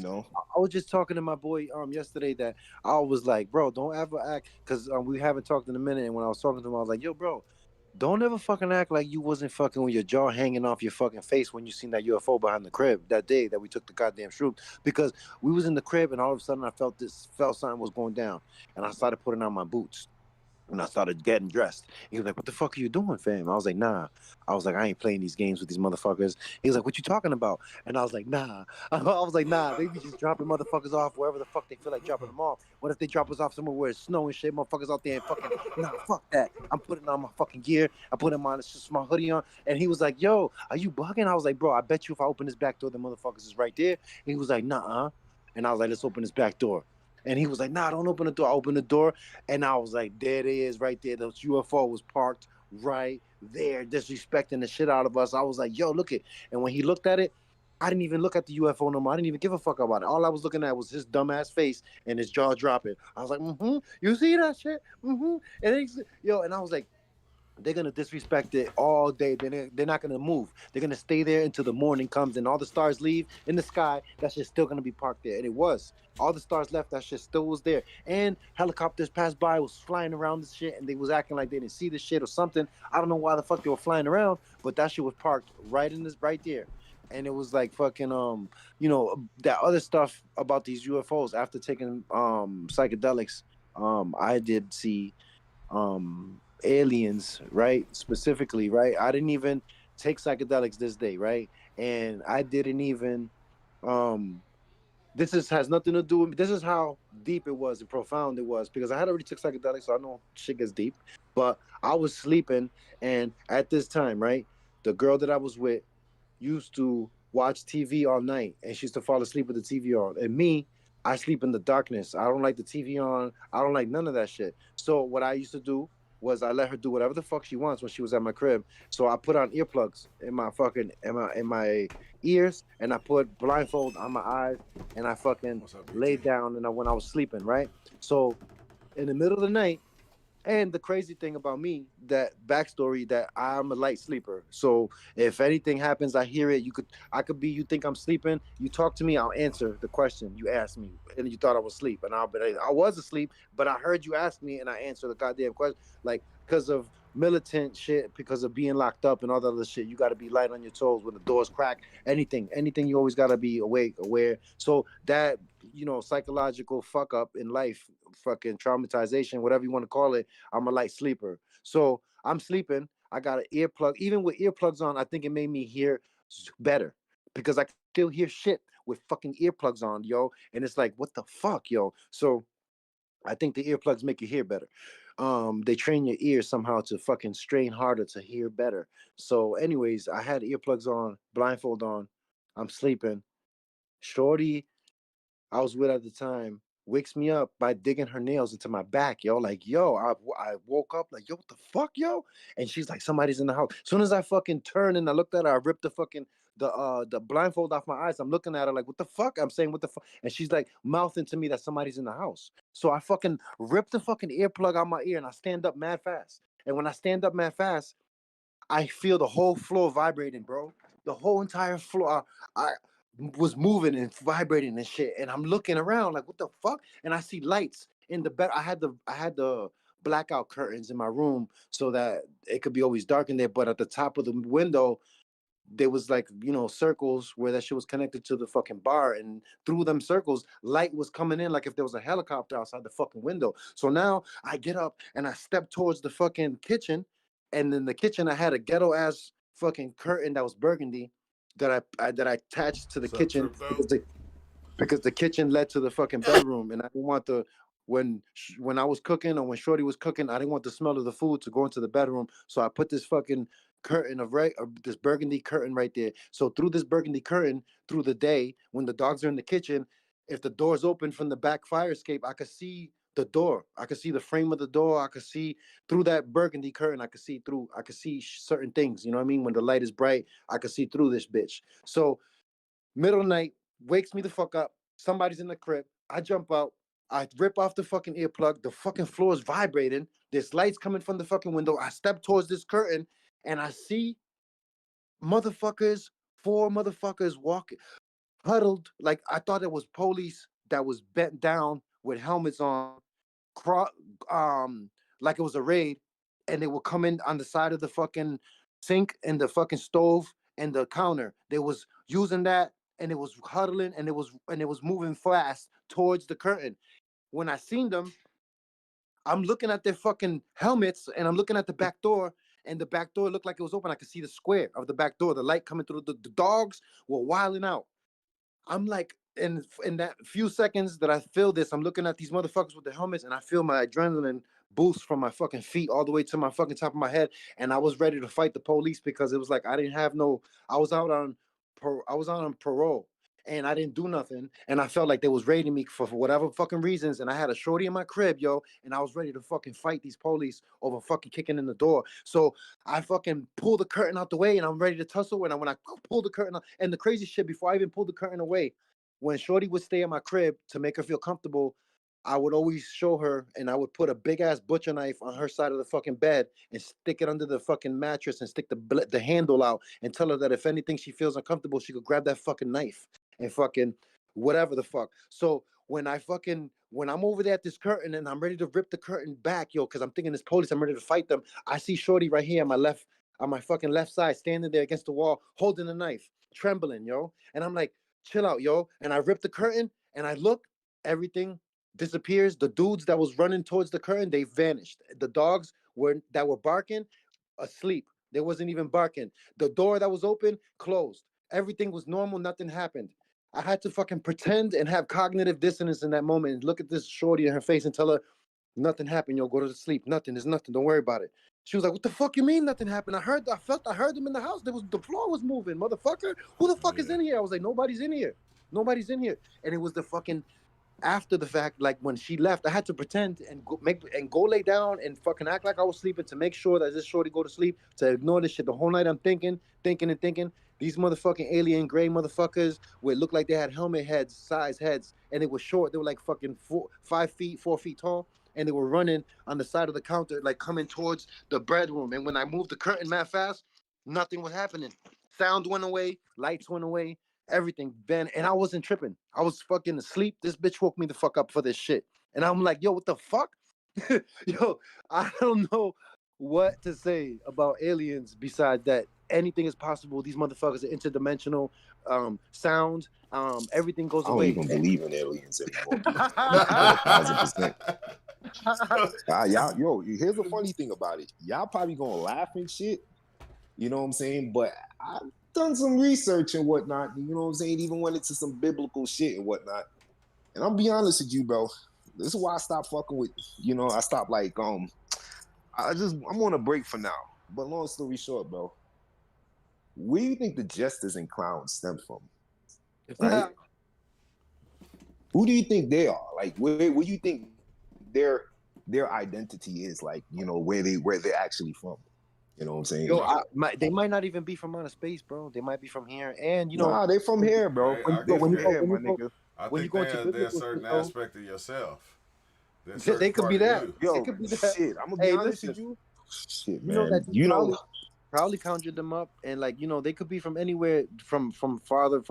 I was just talking to my boy yesterday that I was like, bro, don't ever act because we haven't talked in a minute. And when I was talking to him, I was like, yo, bro, don't ever fucking act like you wasn't fucking with your jaw hanging off your fucking face when you seen that UFO behind the crib that day that we took the goddamn shoot. Because we was in the crib and all of a sudden I felt something was going down, and I started putting on my boots. And I started getting dressed. He was like, "What the fuck are you doing, fam?" I was like, "Nah." I was like, "I ain't playing these games with these motherfuckers." He was like, "What you talking about?" And I was like, "Nah." I was like, "Nah." They be just dropping motherfuckers off wherever the fuck they feel like dropping them off. What if they drop us off somewhere where it's snow and shit? Motherfuckers out there and fucking nah, fuck that. I'm putting on my fucking gear. I put him on just my hoodie on. And he was like, "Yo, are you bugging?" I was like, "Bro, I bet you if I open this back door, the motherfuckers is right there." And he was like, "Nah." And I was like, "Let's open this back door." And he was like, "Nah, don't open the door." I opened the door, and I was like, "There it is, right there. The UFO was parked right there, disrespecting the shit out of us." I was like, "Yo, look it." And when he looked at it, I didn't even look at the UFO no more. I didn't even give a fuck about it. All I was looking at was his dumbass face and his jaw dropping. I was like, you see that shit? And and I was like, they're gonna disrespect it all day. They're not gonna move. They're gonna stay there until the morning comes and all the stars leave in the sky. That shit's still gonna be parked there. And it was. All the stars left. That shit still was there. And helicopters passed by, was flying around this shit, and they was acting like they didn't see the shit or something. I don't know why the fuck they were flying around, but that shit was parked right there. And it was like fucking that other stuff about these UFOs after taking psychedelics. I did see aliens, right? Specifically, right? I didn't even take psychedelics this day, right? And I didn't even um this is has nothing to do with me. This is how deep it was and profound it was because I had already took psychedelics, so I know shit gets deep. But I was sleeping, and at this time, right, the girl that I was with used to watch TV all night, and she used to fall asleep with the TV on. And me, I sleep in the darkness. I don't like the TV on. I don't like none of that shit. So what I used to do was I let her do whatever the fuck she wants when she was at my crib. So I put on earplugs in my fucking in my ears, and I put blindfold on my eyes, and I fucking What's up, laid BT? down, and when I was sleeping, right. So in the middle of the night, and the crazy thing about me, that backstory, that I'm a light sleeper. So if anything happens, I hear it. I could be. You think I'm sleeping? You talk to me, I'll answer the question you asked me, and you thought I was asleep, and I was asleep, but I heard you ask me, and I answered the goddamn question. Like because of militant shit, because of being locked up and all that other shit, you got to be light on your toes when the doors crack. Anything, you always got to be awake, aware. So that psychological fuck up in life, fucking traumatization, whatever you want to call it. I'm a light sleeper. So I'm sleeping. I got an earplug. Even with earplugs on, I think it made me hear better because I can still hear shit with fucking earplugs on, yo. And it's like, what the fuck, yo? So I think the earplugs make you hear better. They train your ears somehow to fucking strain harder to hear better. So, anyways, I had earplugs on, blindfold on. I'm sleeping. Shorty I was with at the time wakes me up by digging her nails into my back, yo. Like, yo, I woke up like, yo, what the fuck, yo? And she's like, somebody's in the house. As soon as I fucking turned and I looked at her, I ripped the blindfold off my eyes. I'm looking at her like, what the fuck? I'm saying, what the fuck? And she's like mouthing to me that somebody's in the house. So I fucking ripped the fucking earplug out my ear and I stand up mad fast. And when I stand up mad fast, I feel the whole floor vibrating, bro. The whole entire floor. I was moving and vibrating and shit. And I'm looking around like, what the fuck? And I see lights in the bed. I had the blackout curtains in my room so that it could be always dark in there. But at the top of the window, there was like circles where that shit was connected to the fucking bar, and through them circles light was coming in like if there was a helicopter outside the fucking window. So now I get up and I step towards the fucking kitchen, and in the kitchen I had a ghetto ass fucking curtain that was burgundy that I attached to the What's up, kitchen Tripped Out? because the kitchen led to the fucking bedroom, and I didn't want the when I was cooking or when Shorty was cooking, I didn't want the smell of the food to go into the bedroom. So I put this fucking curtain this burgundy curtain right there. So through this burgundy curtain, through the day, when the dogs are in the kitchen, if the door's open from the back fire escape, I could see the door. I could see the frame of the door. I could see through that burgundy curtain. I could see certain things. You know what I mean? When the light is bright, I could see through this bitch. So middle of the night, wakes me the fuck up. Somebody's in the crib. I jump out. I rip off the fucking earplug. The fucking floor is vibrating. There's lights coming from the fucking window. I step towards this curtain and I see motherfuckers, four motherfuckers walking. huddled. Like I thought it was police that was bent down with helmets on, cro- like it was a raid, and they were coming on the side of the fucking sink and the fucking stove and the counter. They was using that, and it was huddling, and it was moving fast towards the curtain. When I seen them, I'm looking at their fucking helmets, and I'm looking at the back door, and the back door looked like it was open. I could see the square of the back door, the light coming through. The dogs were wilding out. I'm like, in that few seconds that I feel this, I'm looking at these motherfuckers with the helmets, and I feel my adrenaline boost from my fucking feet all the way to my fucking top of my head, and I was ready to fight the police because it was like I didn't have no. I was out on, I was out on parole, and I didn't do nothing, and I felt like they was raiding me for whatever fucking reasons, and I had a shorty in my crib, yo, and I was ready to fucking fight these police over fucking kicking in the door. So I fucking pull the curtain out the way, and I'm ready to tussle. And when I pull the curtain out, and the crazy shit, before I even pulled the curtain away, when Shorty would stay at my crib to make her feel comfortable, I would always show her, and I would put a big ass butcher knife on her side of the fucking bed and stick it under the fucking mattress and stick the handle out and tell her that if anything she feels uncomfortable, she could grab that fucking knife and fucking whatever the fuck. So when I'm over there at this curtain and I'm ready to rip the curtain back, yo, because I'm thinking it's police, I'm ready to fight them. I see Shorty right here on my fucking left side, standing there against the wall, holding a knife, trembling, yo. And I'm like, chill out, yo. And I rip the curtain and I look, everything disappears. The dudes that was running towards the curtain, they vanished. The dogs that were barking, asleep. They wasn't even barking. The door that was open, closed. Everything was normal, nothing happened. I had to fucking pretend and have cognitive dissonance in that moment and look at this shorty in her face and tell her, nothing happened, yo, go to sleep. Nothing, there's nothing, don't worry about it. She was like, what the fuck you mean nothing happened? I heard them in the house. The floor was moving, motherfucker. Who the fuck is in here? I was like, nobody's in here. Nobody's in here. And it was the fucking after the fact, like when she left, I had to pretend and go lay down and fucking act like I was sleeping to make sure that this shorty go to sleep, to ignore this shit. The whole night I'm thinking. These motherfucking alien gray motherfuckers would look like they had helmet heads, size heads, and they were short. They were like fucking 5 feet, 4 feet tall, and they were running on the side of the counter, like coming towards the bedroom. And when I moved the curtain that fast, nothing was happening. Sound went away, lights went away, everything, Ben. And I wasn't tripping. I was fucking asleep. This bitch woke me the fuck up for this shit. And I'm like, yo, what the fuck? Yo, I don't know what to say about aliens besides that anything is possible. These motherfuckers are interdimensional. Sound, everything goes I don't away. even believe in aliens anymore, dude. 1,000%. Y'all, yo, here's the funny thing about it. Y'all probably gonna laugh and shit. You know what I'm saying? But I've done some research and whatnot. You know what I'm saying? Even went into some biblical shit and whatnot. And I'll be honest with you, bro. This is why I stopped fucking with. I stopped I'm on a break for now. But long story short, bro, where do you think the jesters and clowns stem from? Right? Who do you think they are? Like, where do you think their identity is? Like, where they're actually from? You know what I'm saying? Yo, they might not even be from outer space, bro. They might be from here. And nah, they from here, bro. They from here, my nigga. I think they're a certain aspect of yourself. They could be that. Yo, it could be that. Shit, I'm gonna be honest with you. Shit, man. That probably conjured them up, and like they could be from anywhere, from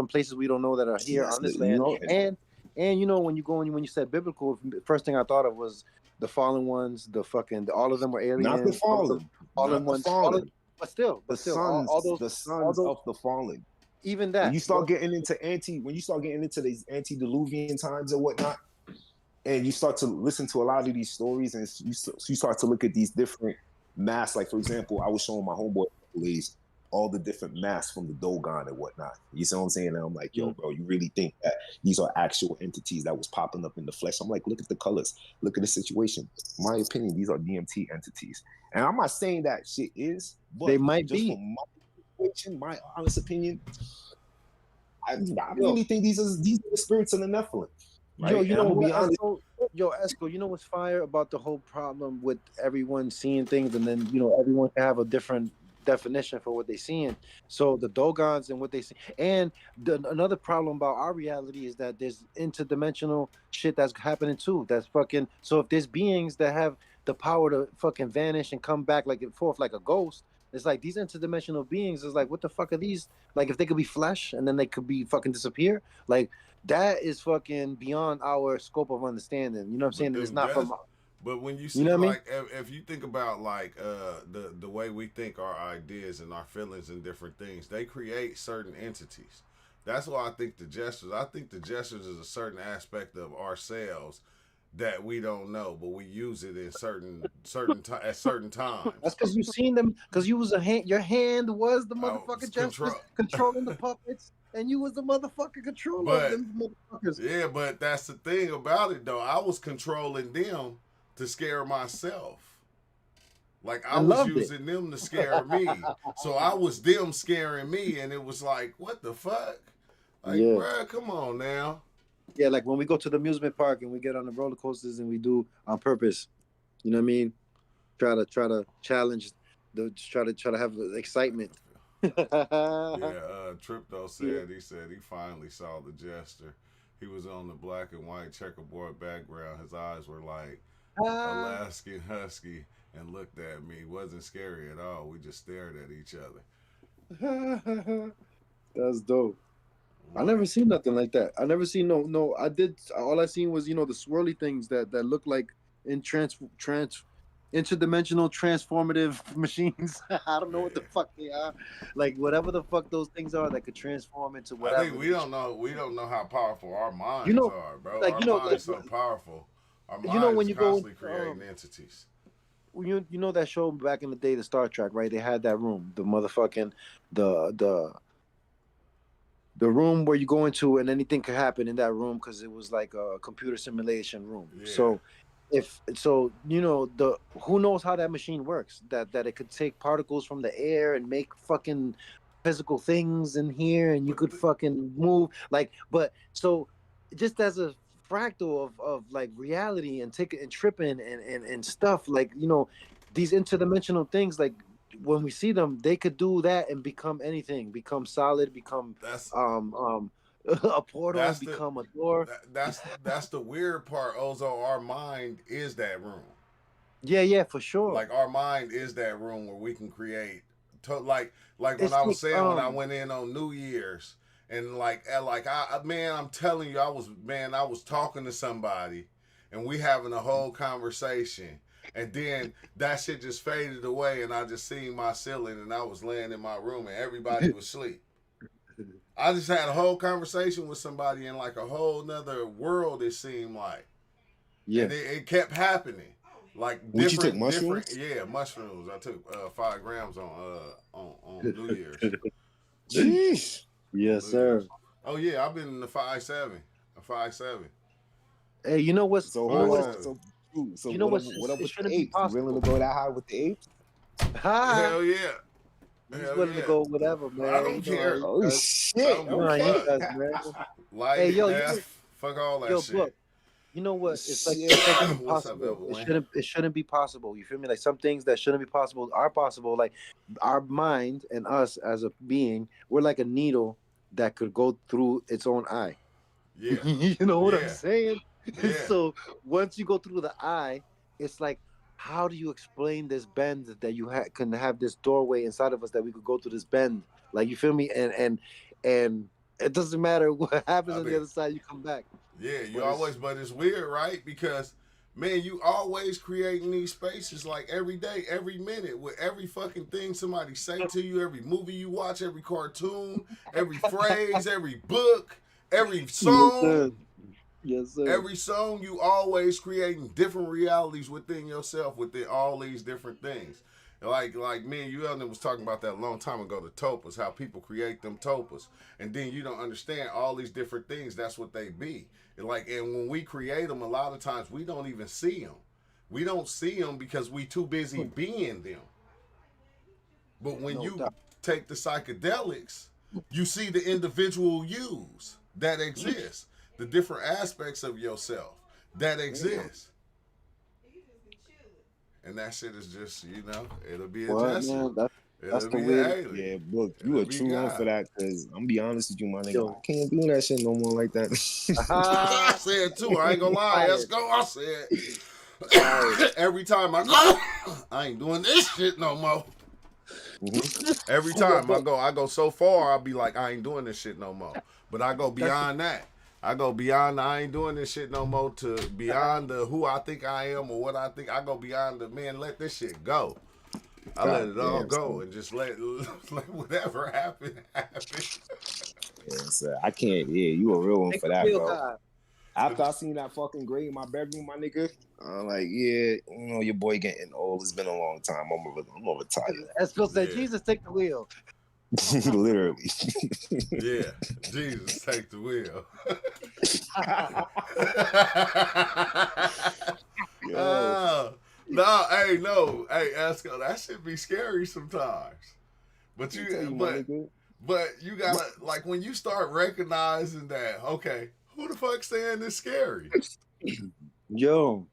places we don't know that are here on this land. And when you said biblical, first thing I thought of was the fallen ones, all of them were aliens. Not the fallen. But still, the sons of the fallen. Even that. When you start getting into these antediluvian times and whatnot, and you start to listen to a lot of these stories, and you start to look at these different masks. Like, for example, I was showing my homeboy all the different masks from the Dogon and whatnot. You see what I'm saying? And I'm like, yo, bro, you really think that these are actual entities that was popping up in the flesh? I'm like, look at the colors. Look at the situation. In my opinion, these are DMT entities. And I'm not saying that shit is, but they might just be. From my honest opinion, I really think these are the spirits of the Nephilim. Right? Esco, you know what's fire about the whole problem with everyone seeing things, and then everyone can have a different definition for what they're seeing. So the Dogons and what they see, and another problem about our reality is that there's interdimensional shit that's happening too. That's fucking. So if there's beings that have the power to fucking vanish and come back like a ghost, It's like these interdimensional beings is like, what the fuck are these? Like, if they could be flesh and then they could be fucking disappear, like that is fucking beyond our scope of understanding. You know what I'm saying? It's not from. But when you see, You know what I mean? like, if you think about like the way we think, our ideas and our feelings and different things, they create certain entities. That's why I think the gestures. I think the gestures is a certain aspect of ourselves that we don't know, but we use it in at certain times. That's because you seen them. Because you was a hand. Your hand was the motherfucking gestures controlling the puppets, and you was the motherfucking controller of them motherfuckers. Yeah, but that's the thing about it, though. I was controlling them to scare myself. Like I was using them to scare me. So I was them scaring me, and it was like, what the fuck? Like, bruh, come on now. Yeah, like when we go to the amusement park and we get on the roller coasters and we do on purpose. You know what I mean? Try to challenge try to have excitement. Tripto said he finally saw the jester. He was on the black and white checkerboard background. His eyes were like Alaskan husky and looked at me. Wasn't scary at all. We just stared at each other. That's dope. I never seen nothing like that. I never seen no. I did. All I seen was the swirly things that look like in interdimensional transformative machines. I don't know what the fuck they are. Like whatever the fuck those things are that could transform into whatever. I think we don't know how powerful our minds are, bro. Like, our minds are so powerful. Our minds when you constantly creating entities. You know that show back in the day, the Star Trek, right? They had that room, the motherfucking the room where you go into and anything could happen in that room because it was like a computer simulation room. Yeah. So who knows how that machine works? That it could take particles from the air and make fucking physical things in here, and you could fucking move but so just as a fractal of like reality and tripping and stuff, these interdimensional things, like when we see them, they could do that and become anything, become solid, become a portal, become a door. That's the weird part, Ozo. Our mind is that room. Yeah, for sure. Like our mind is that room where we can create. Like when I was saying when I went in on New Year's. And I'm telling you, I was talking to somebody, and we having a whole conversation, and then that shit just faded away, and I just seen my ceiling, and I was laying in my room, and everybody was asleep. I just had a whole conversation with somebody in like a whole nother world. It seemed like, and it kept happening. Like you take mushrooms? Mushrooms. I took 5 grams on New Year's. Jeez. Yes, sir. Oh yeah, I've been in the 5'7". A 5'7". Hey, you know what's so you know what's what up with the apes? You willing to go that high with the apes? Hell yeah. He's willing to go whatever, man. I don't care. Oh shit. Life, death, fuck all that shit. Look, you know what? It's like impossible. It shouldn't be possible. You feel me? Like some things that shouldn't be possible are possible. Like our mind and us as a being, we're like a needle that could go through its own eye. Yeah. You know what I'm saying? Yeah. So once you go through the eye, it's like, how do you explain this bend that you can have this doorway inside of us that we could go through this bend? Like, you feel me? And it doesn't matter what happens on the other side, you come back. Yeah, but it's weird, right? Because, man, you always creating these spaces like every day, every minute, with every fucking thing somebody say to you, every movie you watch, every cartoon, every phrase, every book, every song. Yes, sir. Every song, you always creating different realities within yourself, within all these different things. Like me and you was talking about that a long time ago, the topas, how people create them topas. And then you don't understand all these different things, that's what they be. And when we create them, a lot of times we don't even see them. We don't see them because we too busy being them. But when you take the psychedelics, you see the individual yous that exist, the different aspects of yourself that exist. And that shit is just, it'll be adjusted. That's the weird. Yeah, look, you a true one for that, because I'm be honest with you, my nigga. I can't do that shit no more like that. I said too, I ain't gonna lie. Let's go. I said every time I go, I ain't doing this shit no more. Every time I go so far, I'll be like, I ain't doing this shit no more. But I go beyond that. I go beyond the, I ain't doing this shit no more to beyond the who I think I am or what I think. I go beyond the, man, let this shit go. I let it all go and just let whatever happen, happen. Yeah, so I can't. Yeah, you a real one for that, bro. God. After I seen that fucking grade in my bedroom, my nigga, I'm like, yeah, you know, your boy getting old. It's been a long time. I'm gonna retire. Esco said, Yeah. Jesus, take the wheel. Literally. Yeah, Jesus, take the wheel. No, hey, Esco, that shit be scary sometimes. But but you gotta, like, when you start recognizing that, okay, who the fuck saying this scary? Yo,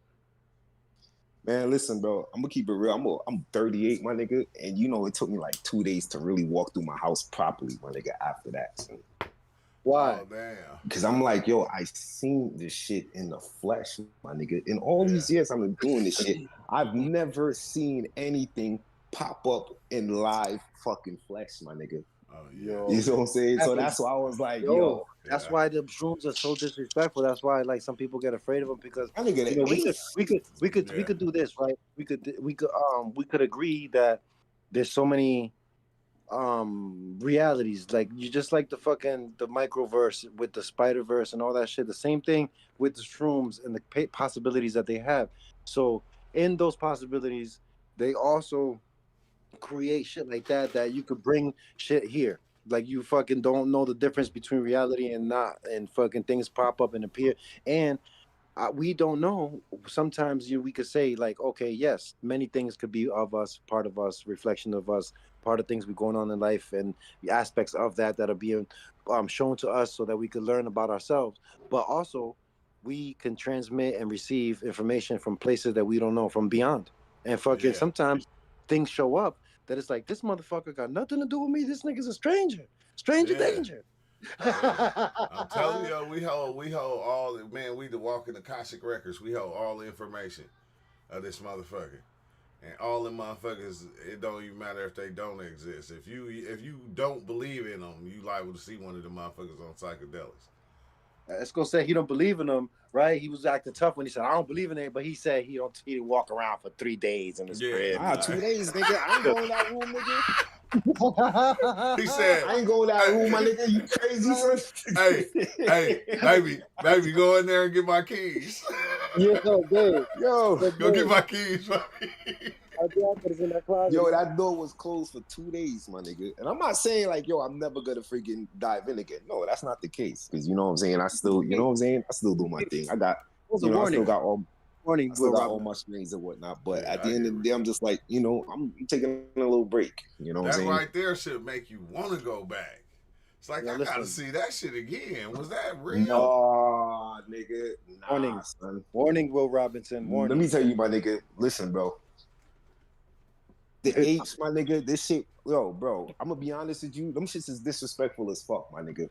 Man, listen, bro. I'm gonna keep it real. I'm 38, my nigga, and you know it took me like 2 days to really walk through my house properly, my nigga. After that, so. why? Oh damn. Because I'm like, yo, I seen this shit in the flesh, my nigga. In all these years I've been doing this shit, I've never seen anything pop up in live fucking flesh, my nigga. Oh yeah. You know what I'm saying? So that's why I was like, yo. That's why the shrooms are so disrespectful. That's why like some people get afraid of them because I nigga, you know, we could do this, right? We could agree that there's so many realities, like you just like the microverse with the Spider-Verse and all that shit. The same thing with the shrooms and the possibilities that they have. So in those possibilities, they also create shit like that you could bring shit here. Like you fucking don't know the difference between reality and not, and fucking things pop up and appear. And we don't know. Sometimes we could say like, okay, yes, many things could be of us, part of us, reflection of us, part of things we going on in life, and the aspects of that are being shown to us so that we could learn about ourselves. But also, we can transmit and receive information from places that we don't know, from beyond. And fucking sometimes things show up that it's like, this motherfucker got nothing to do with me. This nigga's a stranger danger. I'm telling you, we hold all the, man, we the walking Akashic records. We hold all the information of this motherfucker. And all the motherfuckers, it don't even matter if they don't exist. If you don't believe in them, you liable to see one of the motherfuckers on psychedelics. Let's go say he don't believe in them, right? He was acting tough when he said, I don't believe in it, but he said he didn't walk around for 3 days in his crib. 2 days, nigga. I ain't going in that room, nigga. He said, I ain't going in that room, my nigga. You crazy, son? hey, baby, go in there and get my keys. Yo, Go get my keys, baby. Yo, that door was closed for 2 days, my nigga. And I'm not saying like, yo, I'm never gonna freaking dive in again. No, that's not the case. Because you know what I'm saying? I still do my thing. I got, I still got all my screens and whatnot. But at the end of the day, I'm just like, I'm taking a little break. You know what I'm saying? That right there should make you want to go back. It's like, I gotta see that shit again. Was that real? No, nigga. Warning, son. Warning, Will Robinson. Warning. Let me tell you, my nigga. Listen, bro. The apes, my nigga, this shit, yo, bro, I'm gonna be honest with you. Them shits is disrespectful as fuck, my nigga.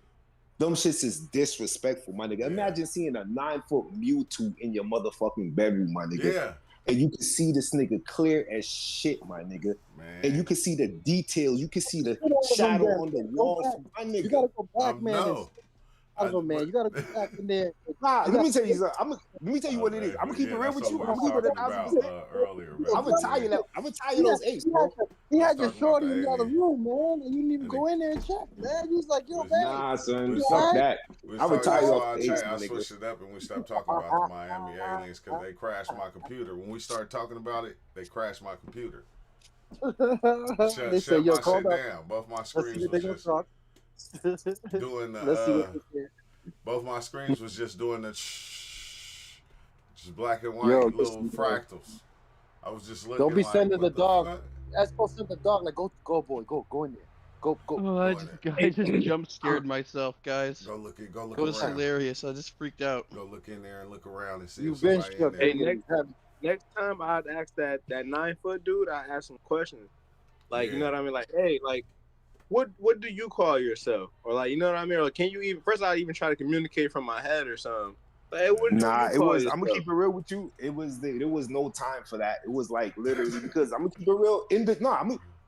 Them shits is disrespectful, my nigga. Imagine seeing a 9-foot Mewtwo in your motherfucking bedroom, my nigga. Yeah. And you can see this nigga clear as shit, my nigga. Man. And you can see the details. You can see the shadow on the walls, my nigga. You gotta go back, man. Man, you gotta go back in there. Let me tell you something. Let me tell you what it is. I'm gonna keep it real with you. I'm gonna keep it 1,000%. Earlier. I'm gonna tell you that. I'm gonna tell you those apes, bro. He had your shorty in the other room, man, and you didn't even go in there and check, man. He was like, yo, man. Nah, son, fuck that. I'm gonna tell you off the apes, my I nigga. switched it up and we stopped talking about the Miami aliens because they crashed my computer. When we started talking about it, they crashed my computer. They said, yo, call down. Both my screens was just doing the. Both my screens was just doing the just black and white little fractals. I was just looking. Don't be like, sending the dog. That's supposed to send the dog. Like, go, boy, go in there. Go. Oh, I just jump scared myself, guys. Go look It was around. hilarious. I just freaked out. Go look in there and look around and see. You've if been somebody in shook. there. Hey, next time I'd ask that 9-foot dude, I ask him questions. Like, you know what I mean? Like, hey, like, what do you call yourself? Or like, you know what I mean? Or can you even, first I'd even try to communicate from my head or something. Like, what do Nah, you it call was. I'm gonna yourself? keep it real with you. It was. There was no time for that. It was like literally because I'm gonna keep it real.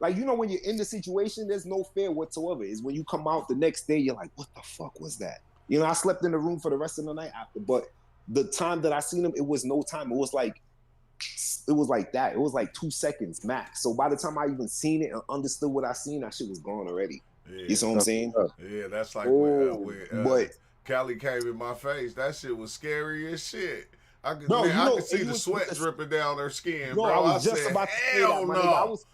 Like when you're in the situation, there's no fear whatsoever. It's when you come out the next day, you're like, what the fuck was that? I slept in the room for the rest of the night after. But the time that I seen him, it was no time. It was like that. It was like 2 seconds max. So by the time I even seen it and understood what I seen, that shit was gone already. Yeah. You see what I'm saying? Yeah, that's like Oh, but Cali came in my face. That shit was scary as shit. I could, Bro, I could see it the was- sweat dripping down her skin, Bro, bro. I was just said, about to say hell that, my no. nigga. I was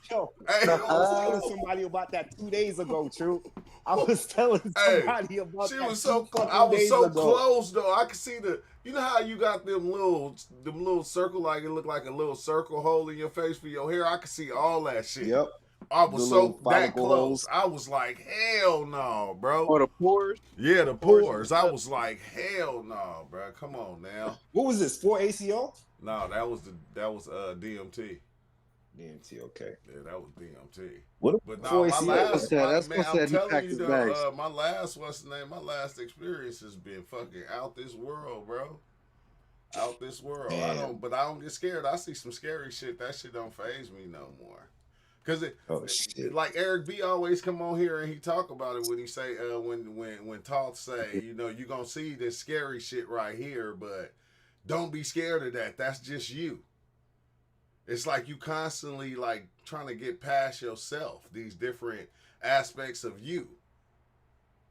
Hey, telling somebody about that 2 days ago, True. I was telling Hey, somebody about she that. was so 2 fucking I was days so ago. close though. I could see you know how you got them little circle, like it looked like a little circle hole in your face for your hair. I could see all that shit. Yep. I was The so little that follicle close. holes. I was like, hell no, bro. Or the pores? Yeah, the Pores pores. and I stuff. was like, hell no, bro. Come on now. What was this? 4 ACO? No, that was DMT. DMT, okay. Yeah, that was DMT. What But no, no, 4 my ACO? last, That's man, what I'm said he telling packed you his though, bags. my last, what's the name? My last experience has been fucking out this world, bro. Out this world. Man. I don't get scared. I see some scary shit. That shit don't faze me no more. Cause shit. like Eric B always come on here and he talk about it when he say when Toth say, you gonna see this scary shit right here, but don't be scared of that. That's just you. It's like you constantly like trying to get past yourself, these different aspects of you.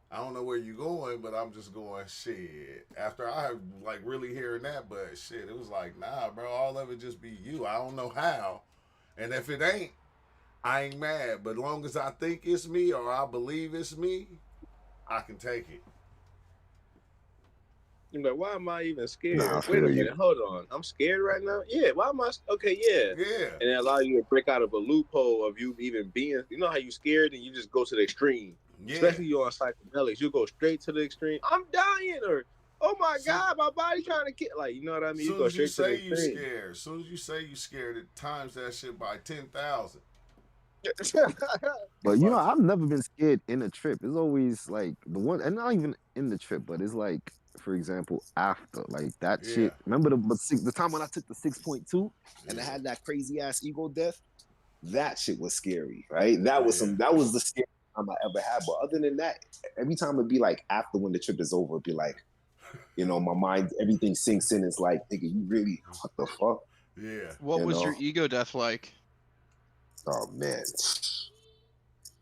I don't know where you're going, but I'm just going, shit. After I like really hearing that, but shit, it was like, nah, bro, all of it just be you. I don't know how. And if it ain't, I ain't mad. But long as I think it's me or I believe it's me, I can take it. You're like, why am I even scared? Nah, I Wait a feel you. minute, hold on. I'm scared right now? Yeah, why am I? Okay, yeah. Yeah. And it allows you to break out of a loophole of you even being, how you scared and you just go to the extreme. Yeah. Especially you on psychedelics. You go straight to the extreme. I'm dying, or, oh my God, my body trying to kill. Like, you know what I mean? Soon You go as you straight to say the you extreme. scared, soon as you say you scared, it times that shit by 10,000. But I've never been scared in a trip. It's always like the one, and not even in the trip, but it's like, for example, after like that Yeah. shit. Remember the time when I took the 6.2 and I had that crazy ass ego death? That shit was scary, right? That was the scariest time I ever had. But other than that, every time it'd be like after when the trip is over, it'd be like, my mind, everything sinks in. It's like, nigga, you really, what the fuck? Yeah. What You was know? your ego death like? Oh man,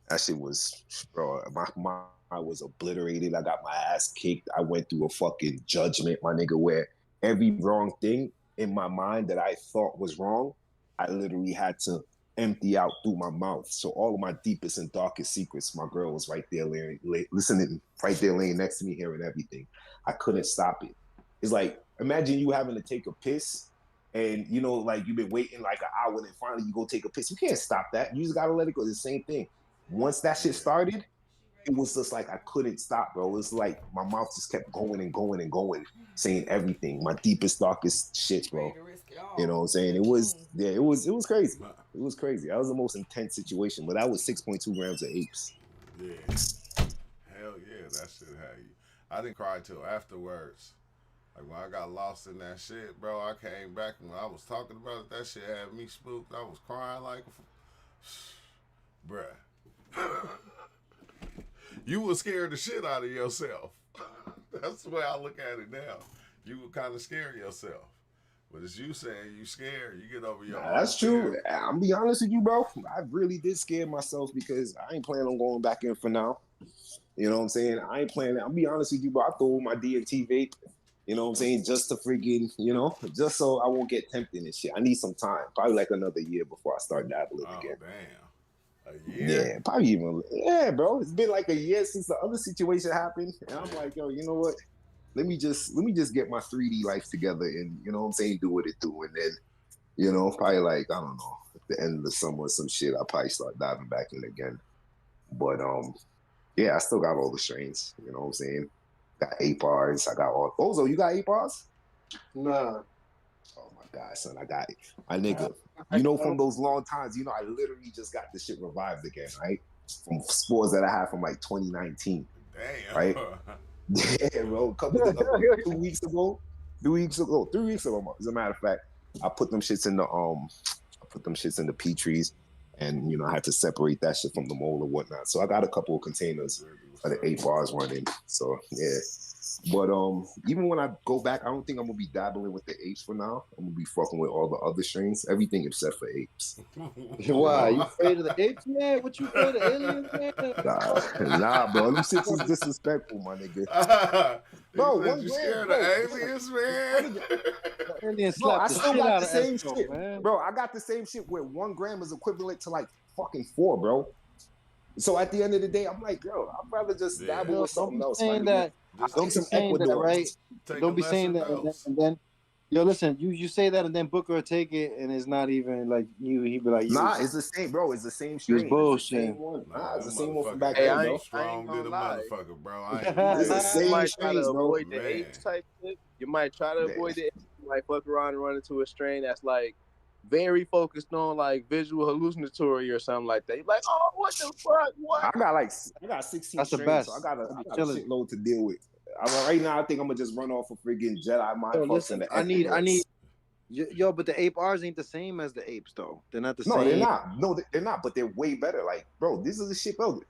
that shit was, bro. My mind was obliterated. I got my ass kicked. I went through a fucking judgment, my nigga, where every wrong thing in my mind that I thought was wrong, I literally had to empty out through my mouth. So all of my deepest and darkest secrets, my girl was right there, listening, right there, laying next to me, hearing everything. I couldn't stop it. It's like, imagine you having to take a piss. And like you've been waiting like an hour, and then finally you go take a piss. You can't stop that. You just gotta let it go. The same thing. Once that shit started, it was just like I couldn't stop, bro. It's like my mouth just kept going and going and going, saying everything, my deepest, darkest shit, bro. You know what I'm saying? It was crazy. It was crazy. That was the most intense situation, but that was 6.2 grams of apes. Yeah. Hell yeah, that shit had you. I didn't cry till afterwards. Like when I got lost in that shit, bro, I came back and when I was talking about it, that shit had me spooked. I was crying like, bruh. You was scared the shit out of yourself. That's the way I look at it now. You would kind of scare yourself. But it's you saying you scared, you get over your own That's true. fear. I'm be honest with you, bro. I really did scare myself because I ain't planning on going back in for now. You know what I'm saying? I ain't planning. I'll be honest with you, bro. I throw my DMT vape. You know what I'm saying? Just to freaking, just so I won't get tempted and shit. I need some time. Probably like another year before I start dabbling again. Damn. A year? Yeah, probably even. Yeah, bro. It's been like a year since the other situation happened. And I'm like, yo, you know what? Let me just get my 3D life together and, you know what I'm saying, do what it do. And then, probably like, I don't know, at the end of the summer or some shit, I'll probably start diving back in again. But, yeah, I still got all the strains. You know what I'm saying? Got 8 bars. I got all. Ozo, you got 8 bars? Nah. Oh my God, son, I got it. My nigga, from those long times, I literally just got this shit revived again, right? From spores that I had from like 2019. Damn. Right? Yeah, bro. 2 weeks ago, 3 weeks ago, as a matter of fact, I put them shits in the Petries, and I had to separate that shit from the mold or whatnot. So I got a couple of containers of the 8 bars running. So yeah. But even when I go back, I don't think I'm gonna be dabbling with the apes for now. I'm gonna be fucking with all the other strains, everything except for apes. Why? You afraid of the apes, man? What you afraid of aliens, man? Nah, bro. Them shits is disrespectful, my nigga. Bro, you scared of aliens, man? Aliens Bro, I slap the still shit got out the of same Esco, shit, man. bro. I got the same shit where 1 gram is equivalent to like fucking 4, bro. So at the end of the day, I'm like, yo, I'd rather just dabble with something else. Saying that, Don't be saying that, right? Don't be saying that, and then, yo, listen, you say that, and then Booker will take it, and it's not even like you. He'd be like, nah, it's the same, bro. It's the same He was strain. bullshit. Nah, it's the same one from back Hey, then, I bro. ain't Strong than gonna a lie. motherfucker, bro. It's the You same might try to strains, bro. avoid the Man. apes type shit. You might try to Man. avoid the apes. You might fuck around and run into a strain that's like very focused on like visual hallucinatory or something like that. You're like, oh, what the fuck? What? I got 16 That's the strains, best. so I got a Chilling. shitload to deal with. Right now, I think I'm gonna just run off a friggin' Jedi mind Yo, fucks listen, and the I need, Equinox. yo, but the ape R's ain't the same as the apes, though. They're not the No, same. they're not. No, they're not. But they're way better. Like, bro, this is the shit, bro.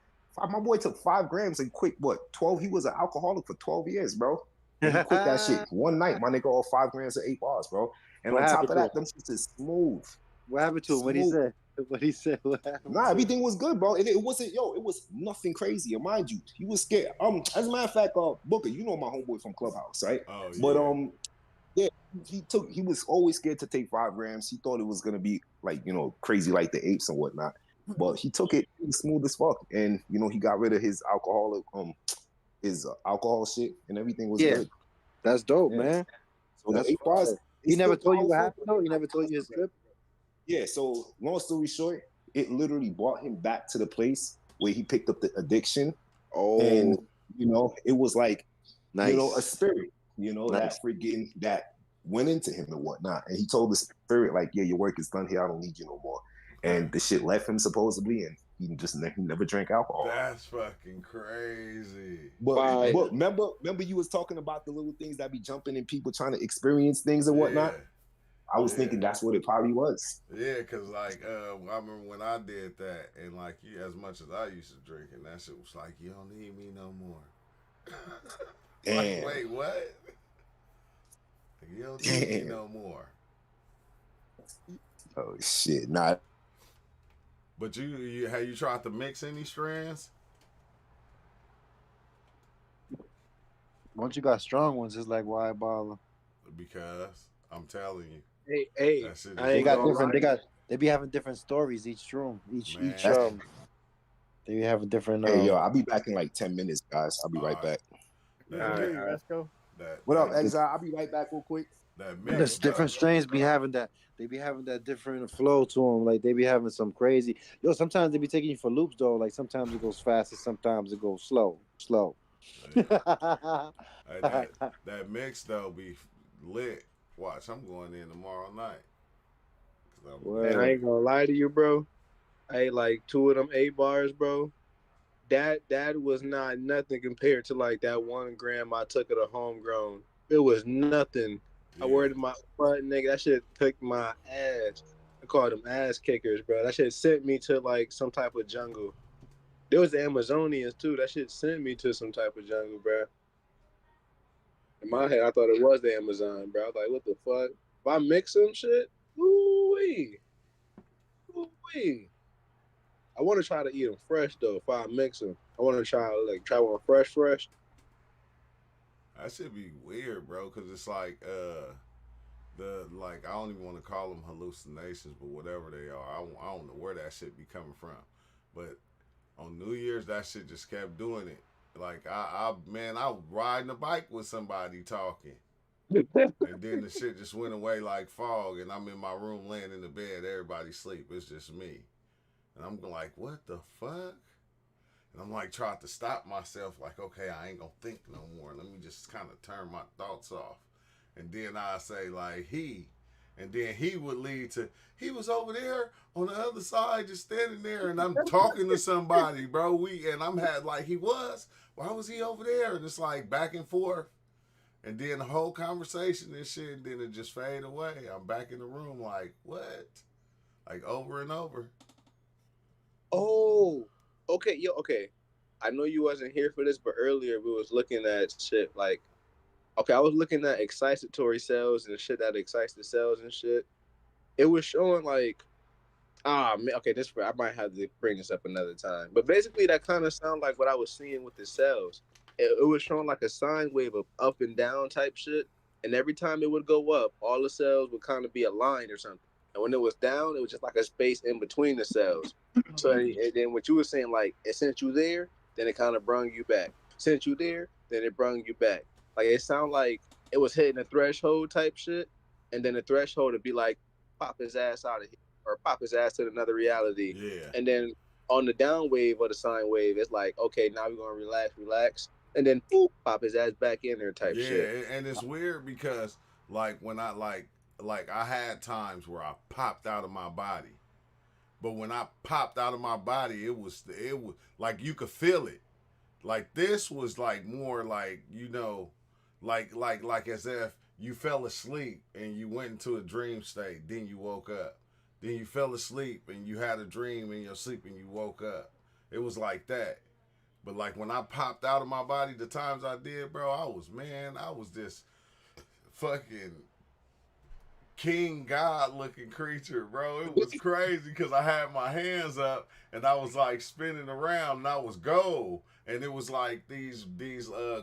My boy took 5 grams and quit 12. He was an alcoholic for 12 years, bro. And he quit that shit one night. My nigga, all 5 grams of 8 bars, bro. And What on top happened of to that, them shits is smooth. What happened to him? What he Smooth. said? What he said? What happened? Nah, everything was good, bro. It wasn't, it was nothing crazy. And mind you, he was scared. As a matter of fact, Booker, you know my homeboy from Clubhouse, right? Oh, yeah. But yeah, he was always scared to take 5 grams. He thought it was gonna be like, crazy like the apes and whatnot. But he took it smooth as fuck. And he got rid of his alcohol shit, and everything was good. That's dope, Yeah. man. So That's the 8 bars, He never still told you what powerful. happened, though? He never told you his script? Yeah, so long story short, it literally brought him back to the place where he picked up the addiction. Oh, And it was like nice. a spirit, Nice. that went into him and whatnot. And he told the spirit, like, yeah, your work is done here, I don't need you no more. And the shit left him supposedly, and he never drank alcohol. That's fucking crazy. But remember you was talking about the little things that be jumping in people trying to experience things and whatnot. I was thinking that's what it probably was. Yeah, cause like I remember when I did that, and like as much as I used to drink, and that shit was like, you don't need me no more. Like, wait, what? You don't need me no more. Oh shit, nah. But you have you tried to mix any strands? Once you got strong ones, it's like, why bother? Because I'm telling you, Hey, that shit I They ain't got gonna different. lie. They be having different stories each room. Each Man. they be having different. Hey yo, I'll be back in like 10 minutes, guys. I'll be right back. Let's go. What up, Exile? I'll be right back real quick. That There's mix, different strains be having that. They be having that different flow to them. Like they be having some crazy. Yo, sometimes they be taking you for loops though. Like sometimes it goes fast and sometimes it goes slow. Hey, that mix though be lit. Watch, I'm going in tomorrow night. Man, I ain't gonna lie to you, bro. I ate like 2 of them 8 bars, bro. That was not nothing compared to like that 1 gram I took of the homegrown. It was nothing. I worried my butt, nigga. That shit took my ass. I called them ass kickers, bro. That shit sent me to like some type of jungle. There was the Amazonians too. That shit sent me to some type of jungle, bro. In my head, I thought it was the Amazon, bro. I was like, what the fuck? If I mix some shit, ooh-wee. Ooh-wee. I want to try to eat them fresh, though, if I mix them. I want to try one fresh. That should be weird, bro, because it's like I don't even want to call them hallucinations, but whatever they are, I don't know where that shit be coming from. But on New Year's, that shit just kept doing it. Like I riding a bike with somebody talking, and then the shit just went away like fog, and I'm in my room laying in the bed, everybody sleep, it's just me, and I'm like, what the fuck? And I'm like trying to stop myself, like, okay, I ain't gonna think no more. Let me just kind of turn my thoughts off, and then I say like and then he would lead to, he was over there on the other side, just standing there, and I'm talking to somebody, bro. Why was he over there? And it's like back and forth. And then the whole conversation and shit, and then it just fade away. I'm back in the room like, what? Like over and over. Oh, okay, okay. I know you wasn't here for this, but earlier we was looking at shit like, okay, I was looking at excitatory cells and shit that excites the cells and shit. It was showing like, man, okay, I might have to bring this up another time. But basically, that kind of sounded like what I was seeing with the cells. It was showing like a sine wave of up and down type shit, and every time it would go up, all the cells would kind of be aligned or something. And when it was down, it was just like a space in between the cells. So and then what you were saying, like it sent you there, then it kind of brung you back. Sent you there, then it brung you back. Like it sounded like it was hitting a threshold type shit, and then the threshold would be like, pop his ass out of here, or pop his ass to another reality. Yeah. And then on the down wave or the sine wave, it's like, okay, now we're gonna relax, and then boop, pop his ass back in there type shit. Yeah, and it's weird because like when I like I had times where I popped out of my body. But when I popped out of my body, it was like you could feel it. Like this was like more like, you know, like as if you fell asleep and you went into a dream state, then you woke up. Then you fell asleep and you had a dream in your sleep and you woke up. It was like that. But like when I popped out of my body, the times I did, bro, I was this fucking king god looking creature, bro. It was crazy because I had my hands up and I was like spinning around and I was gold. And it was like these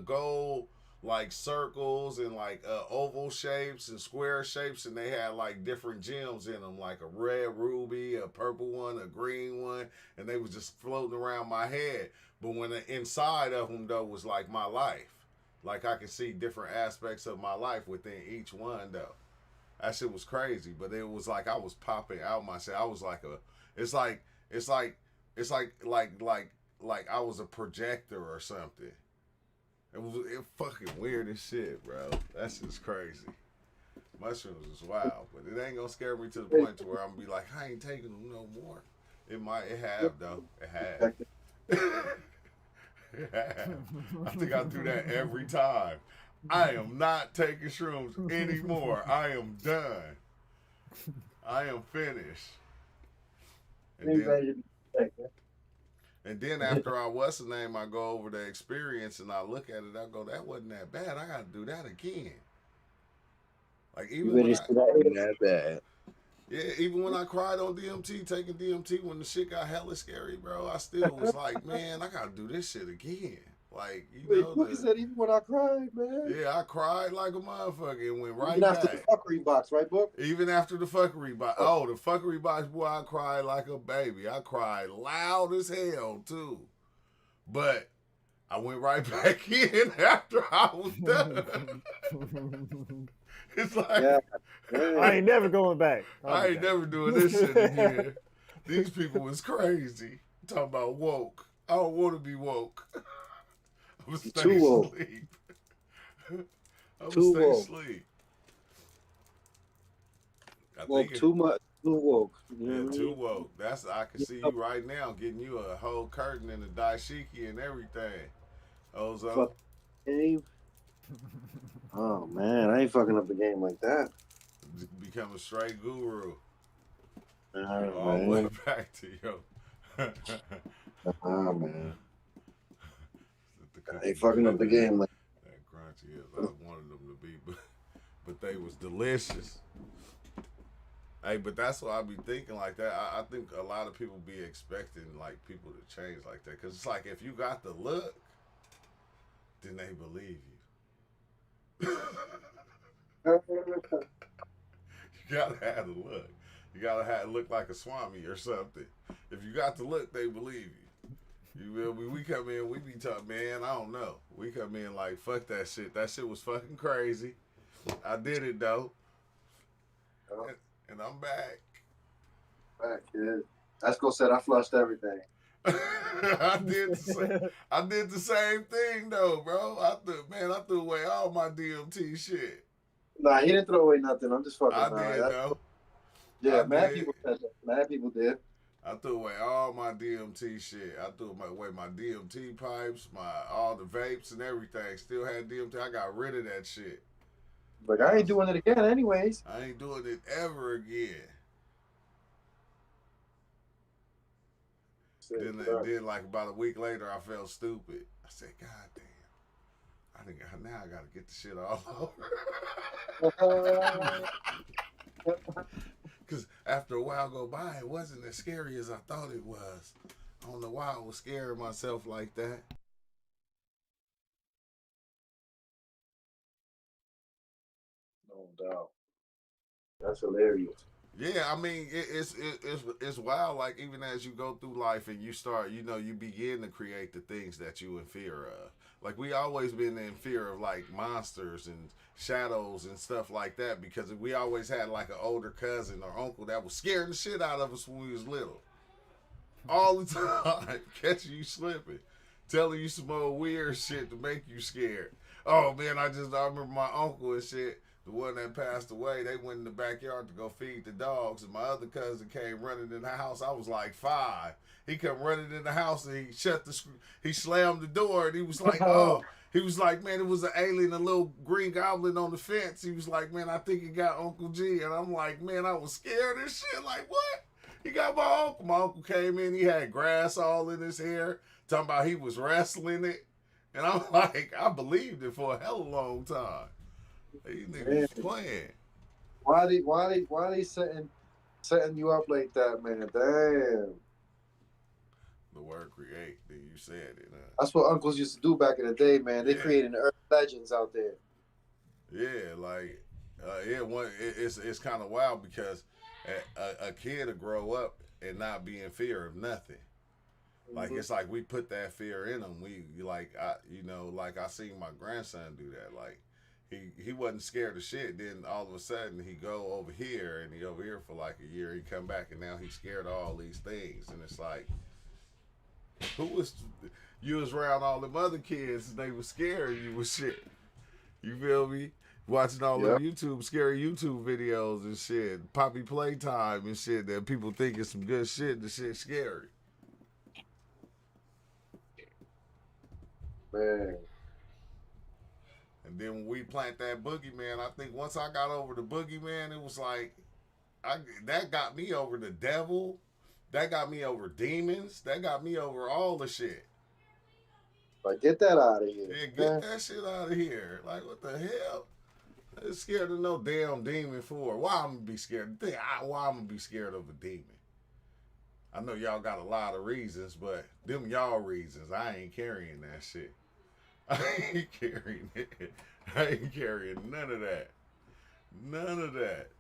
gold like circles and like oval shapes and square shapes, and they had like different gems in them, like a red ruby, a purple one, a green one, and they was just floating around my head. But when the inside of them though was like my life, like I could see different aspects of my life within each one though. That shit was crazy, but it was like I was popping out myself. I was like it's like I was a projector or something. It fucking weird as shit, bro. That's just crazy. Mushrooms is wild, but it ain't gonna scare me to the point to where I'm gonna be like, I ain't taking them no more. It have though. It have. It have. I think I do that every time. I am not taking shrooms anymore. I am done. I am finished. And then after I what's the name, I go over the experience and I look at it. I go, that wasn't that bad. I got to do that again. Like even when that bad. Yeah, even when I cried on DMT, taking DMT when the shit got hella scary, bro, I still was like, man, I got to do this shit again. Like, you know. Wait, said even when I cried, man. Yeah, I cried like a motherfucker and went right even after back. the fuckery box, right, Book? Even after the fuckery box. Oh, the fuckery box, boy, I cried like a baby. I cried loud as hell, too. But I went right back in after I was done. It's like, yeah. I ain't never going back. I ain't never doing this shit again. These people was crazy. Talking about woke. I don't want to be woke. I'm gonna stay asleep. I'm gonna stay asleep. Woke too much. Too woke. Yeah, too woke. That's I can see you right now getting you a whole curtain and a dashiki and everything. Ozo. Game. Oh man, I ain't fucking up the game like that. Become a straight guru. All the way back to yo. Man. I ain't fucking up the game like that. Crunchy is. I wanted them to be, but they was delicious. Hey, but that's what I be thinking like that. I think a lot of people be expecting like people to change like that, because it's like if you got the look, then they believe you. You gotta have the look. You gotta look like a Swami or something. If you got the look, they believe you. You will be. We come in, we be tough, man. I don't know. We come in like fuck that shit. That shit was fucking crazy. I did it though. And I'm back. Back, kid. That's go said I flushed everything. I did the same thing though, bro. I threw away all my DMT shit. Nah, he didn't throw away nothing. I'm just fucking. I did though. Yeah, mad people said that. Mad people did. I threw away all my DMT shit. I threw away my DMT pipes, all the vapes and everything. Still had DMT. I got rid of that shit. Like I ain't doing it again, anyways. I ain't doing it ever again. Then like about a week later, I felt stupid. I said, God damn. Now I gotta get the shit all over. Because after a while go by, it wasn't as scary as I thought it was. I don't know why I was scaring myself like that. No doubt. That's hilarious. Yeah, I mean it's wild. Like even as you go through life and you start, you begin to create the things that you in fear of. Like we always been in fear of like monsters and shadows and stuff like that because we always had like an older cousin or uncle that was scaring the shit out of us when we was little. All the time, catching you slipping, telling you some old weird shit to make you scared. Oh man, I remember my uncle and shit. The one that passed away, they went in the backyard to go feed the dogs, and my other cousin came running in the house. I was like 5. He come running in the house, and he slammed the door, and he was like, oh. He was like, man, it was an alien, a little green goblin on the fence. He was like, man, I think it got Uncle G. And I'm like, man, I was scared of shit. Like, what? He got my uncle. My uncle came in, he had grass all in his hair, talking about he was wrestling it. And I'm like, I believed it for a hell of a long time. These niggas playing. Why they setting you up like that, man? Damn. The word create, then you said it. That's what uncles used to do back in the day, man. They created urban legends out there. Yeah, like it's kind of wild because a kid will grow up and not be in fear of nothing. Like it's like we put that fear in them. I seen my grandson do that. Like he wasn't scared of shit. Then all of a sudden he go over here and he over here for like a year. He come back and now he's scared of all these things. And it's like, you was around all them other kids and they was scaring you with shit. You feel me? Watching all them scary YouTube videos and shit, Poppy Playtime and shit that people think is some good shit. The shit scary. Man. And then when we plant that boogeyman, I think once I got over the boogeyman, it was like that got me over the devil. That got me over demons. That got me over all the shit. Like, get that out of here. Yeah, get that shit out of here. Like, what the hell? I'm scared of no damn demon for. Why I'm gonna be scared? Why I'm gonna be scared of a demon? I know y'all got a lot of reasons, but them y'all reasons, I ain't carrying that shit. I ain't carrying it. I ain't carrying none of that. None of that.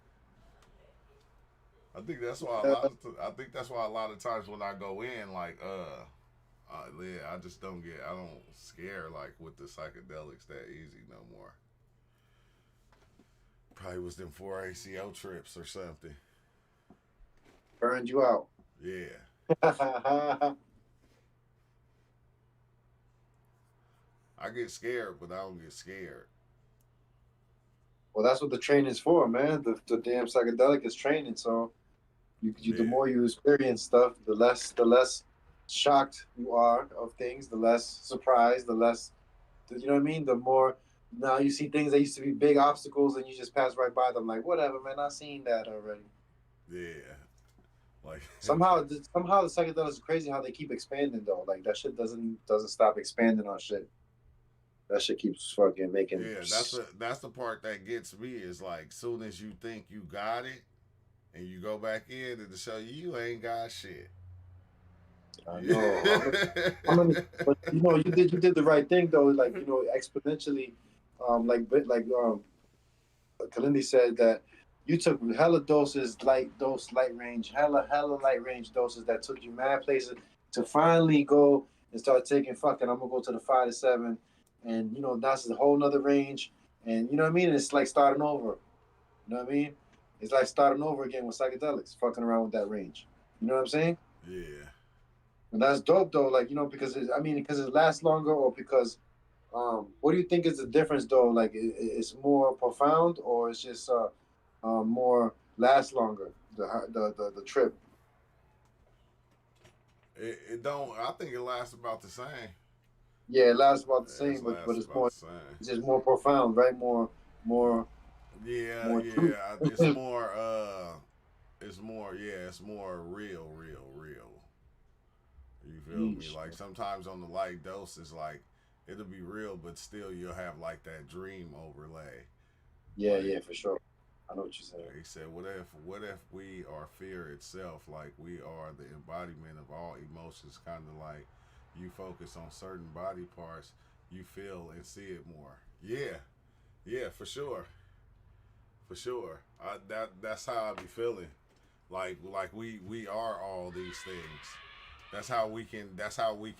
I think that's why a lot of times when I go in, like, I just don't scare like with the psychedelics that easy no more. Probably was them 4 ACO trips or something. Burned you out. Yeah. I get scared, but I don't get scared. Well, that's what the training's for, man. The damn psychedelic is training. So, the more you experience stuff, the less shocked you are of things, the less surprised, the less, you know what I mean? The more now you see things that used to be big obstacles and you just pass right by them, like whatever, man. I've seen that already. Yeah. Like somehow the psychedelics is crazy how they keep expanding though. Like that shit doesn't stop expanding on shit. That shit keeps fucking making. Yeah, that's the part that gets me is like, soon as you think you got it, and you go back in and to show you ain't got shit. I know. But you did the right thing though. Like exponentially, Kalindi said that you took hella doses, light range doses that took you mad places to finally go and start taking fucking. I'm gonna go to the 5 to 7. And that's a whole nother range, and you know what I mean. It's like starting over. You know what I mean? It's like starting over again with psychedelics, fucking around with that range. You know what I'm saying? Yeah. And that's dope though. Like because it lasts longer, or because what do you think is the difference though? Like it's more profound, or it's just more lasts longer the trip. It don't. I think it lasts about the same. Yeah, it lasts about the It same, but lasts it's about more, the same. it's just more profound, right? More, Yeah, more truth. yeah. It's more. It's more. Yeah, it's more real. You feel me? Yeesh. Like sometimes on the light dose, it's like it'll be real, but still you'll have like that dream overlay. Yeah, Like yeah, for sure. I know what you're saying. he said, what if we are fear itself? Like we are the embodiment of all emotions. Kind of like you focus on certain body parts, you feel and see it more. Yeah, yeah, for sure. That's how I be feeling. Like we are all these things. That's how we can. That's how we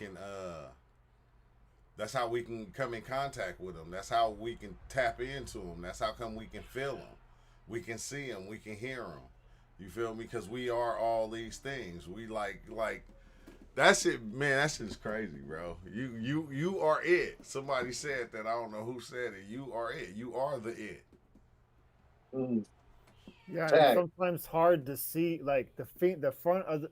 can come in contact with them. That's how we can tap into them. That's how come we can feel them. We can see them. We can hear them. You feel me? Because we are all these things. We like that shit, man. That shit's crazy, bro. You are it. Somebody said that. I don't know who said it. You are it. You are the it. Mm. Yeah, and it's Tag. sometimes hard to see, like the front of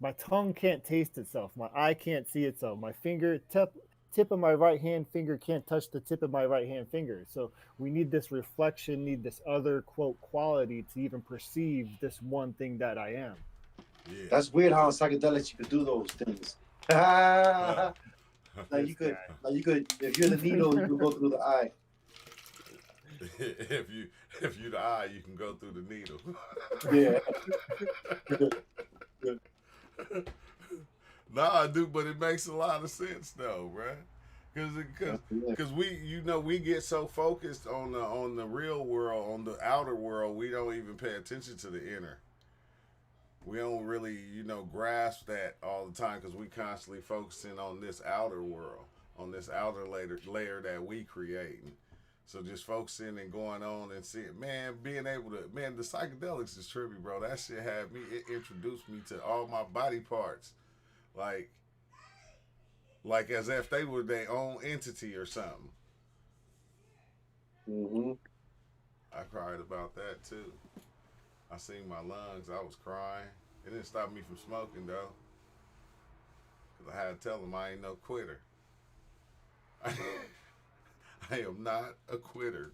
my tongue can't taste itself, my eye can't see itself, my tip of my right hand finger can't touch the tip of my right hand finger. So we need this reflection, need this other quote quality to even perceive this one thing that I am. Yeah. That's weird how in psychedelics you could do those things. Uh, Like you could, if you're the needle, you could go through the eye. if you the eye, you can go through the needle. Yeah. Nah, dude, but it makes a lot of sense though, bruh. Cause we get so focused on the real world, on the outer world, we don't even pay attention to the inner. We don't really grasp that all the time because we constantly focusing on this outer world, on this outer layer that we create. So just focusing and going on and seeing, man, being able to, man, the psychedelics is trippy, bro. That shit it introduced me to all my body parts, like as if they were their own entity or something. Mm-hmm. I cried about that too. I seen my lungs. I was crying. It didn't stop me from smoking though, cause I had to tell them I ain't no quitter. I am not a quitter.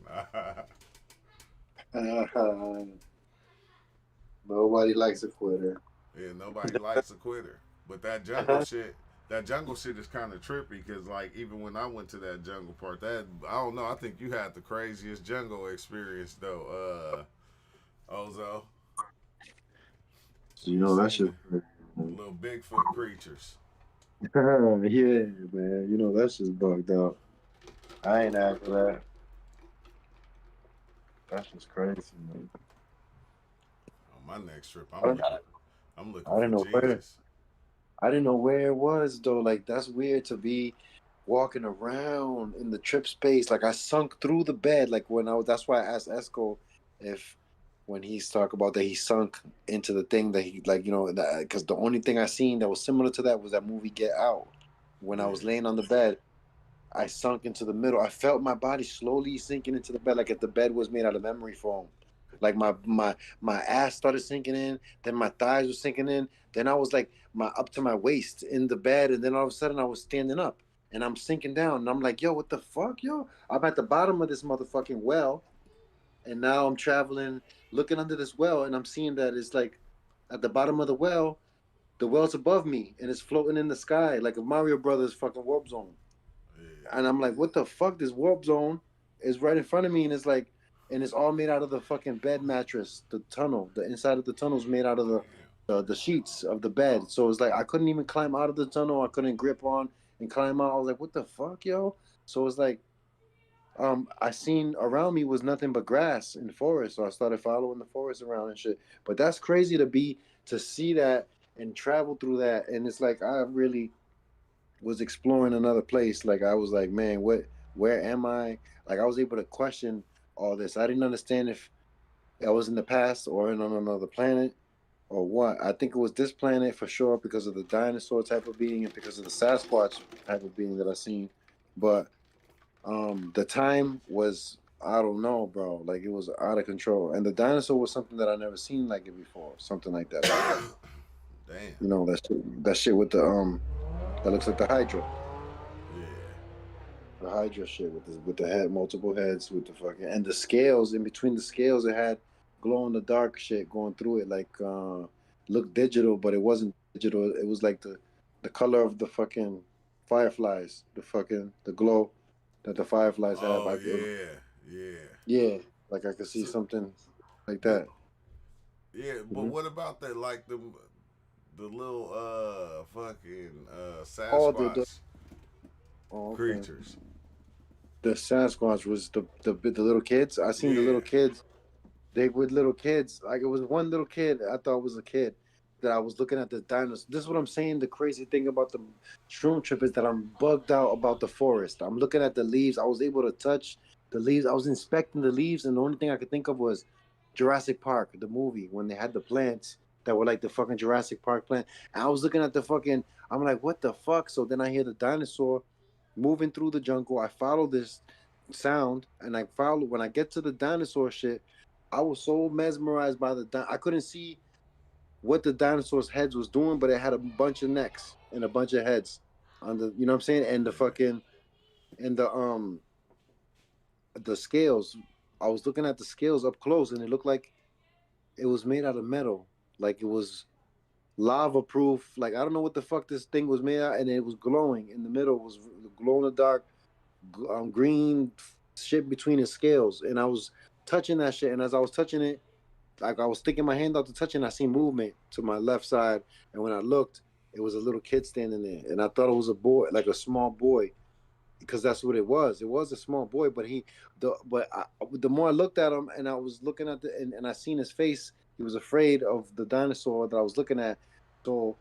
Nobody likes a quitter. Yeah, nobody likes a quitter. But that jungle shit is kind of trippy because, like, even when I went to that jungle part, I don't know. I think you had the craziest jungle experience though, Ozo. You know that shit. Little Bigfoot creatures. Yeah, man. You know that shit's bugged out. I ain't after that. That's just crazy, man. On my next trip, I don't, I'm looking I didn't know for where. Jesus. I didn't know where it was though. Like that's weird to be walking around in the trip space. Like I sunk through the bed. Like when I was. That's why I asked Esco if when he's talk about that he sunk into the thing that he like because the only thing I seen that was similar to that was that movie Get Out. When I was Yeah. laying on the bed, I sunk into the middle. I felt my body slowly sinking into the bed, like if the bed was made out of memory foam. Like my ass started sinking in, then my thighs were sinking in, then I was like my up to my waist in the bed, and then all of a sudden I was standing up and I'm sinking down, and I'm like, yo, what the fuck, yo? I'm at the bottom of this motherfucking well, and now I'm traveling, looking under this well, and I'm seeing that it's like at the bottom of the well's above me, and it's floating in the sky like a Mario Brothers fucking warp zone. Yeah. And I'm like, what the fuck? This warp zone is right in front of me, and it's like, and it's all made out of the fucking bed mattress. The tunnel, the inside of the tunnel is made out of the sheets of the bed. So it's like I couldn't even climb out of the tunnel. I couldn't grip on and climb out. I was like, what the fuck, yo? So it's like, I seen around me was nothing but grass and forest. So I started following the forest around and shit. But that's crazy to see that and travel through that. And it's like I really was exploring another place. Like I was like, man, where am I? Like I was able to question all this. I didn't understand if I was in the past or on another planet or what. I think it was this planet for sure because of the dinosaur type of being and because of the Sasquatch type of being that I seen. But the time was, I don't know, bro. Like it was out of control. And the dinosaur was something that I never seen like it before. Something like that. Damn. You know that shit with the that looks like the Hydra. Yeah. The Hydra shit with the head, multiple heads, with the fucking and the scales in between the scales. It had glow in the dark shit going through it, like looked digital, but it wasn't digital. It was like the color of the fucking fireflies, the glow that the fireflies have. Oh yeah, yeah. Yeah, like I could see So, something like but that. yeah, but Mhm. what about that? Like the little fucking Oh, the Sasquatch oh, okay. creatures. The Sasquatch was the little kids. I seen the Yeah. little kids. They were little kids. Like it was one little kid. I thought was a kid that I was looking at the dinosaurs. This is what I'm saying. The crazy thing about the shroom trip is that I'm bugged out about the forest. I'm looking at the leaves. I was able to touch the leaves. I was inspecting the leaves, and the only thing I could think of was Jurassic Park, the movie, when they had the plants that were like the fucking Jurassic Park plant. And I was looking at the fucking. I'm like, what the fuck? So then I hear the dinosaur moving through the jungle. I follow this sound, and I follow when I get to the dinosaur shit. I was so mesmerized by I couldn't see what the dinosaurs' heads was doing, but it had a bunch of necks and a bunch of heads on the, you know what I'm saying, and the Yeah. fucking and the scales. I was looking at the scales up close, and it looked like it was made out of metal, like it was lava proof. Like I don't know what the fuck this thing was made out, and it was glowing in the middle. It was glow in the dark, green shit between the scales, and I was touching that shit, and as I was touching it, like I was sticking my hand out to touch it, and I seen movement to my left side, and when I looked, it was a little kid standing there, and I thought it was a boy, like a small boy, because that's what it was. It was a small boy, but the more I looked at him, and I was looking at and I seen his face, he was afraid of the dinosaur that I was looking at, so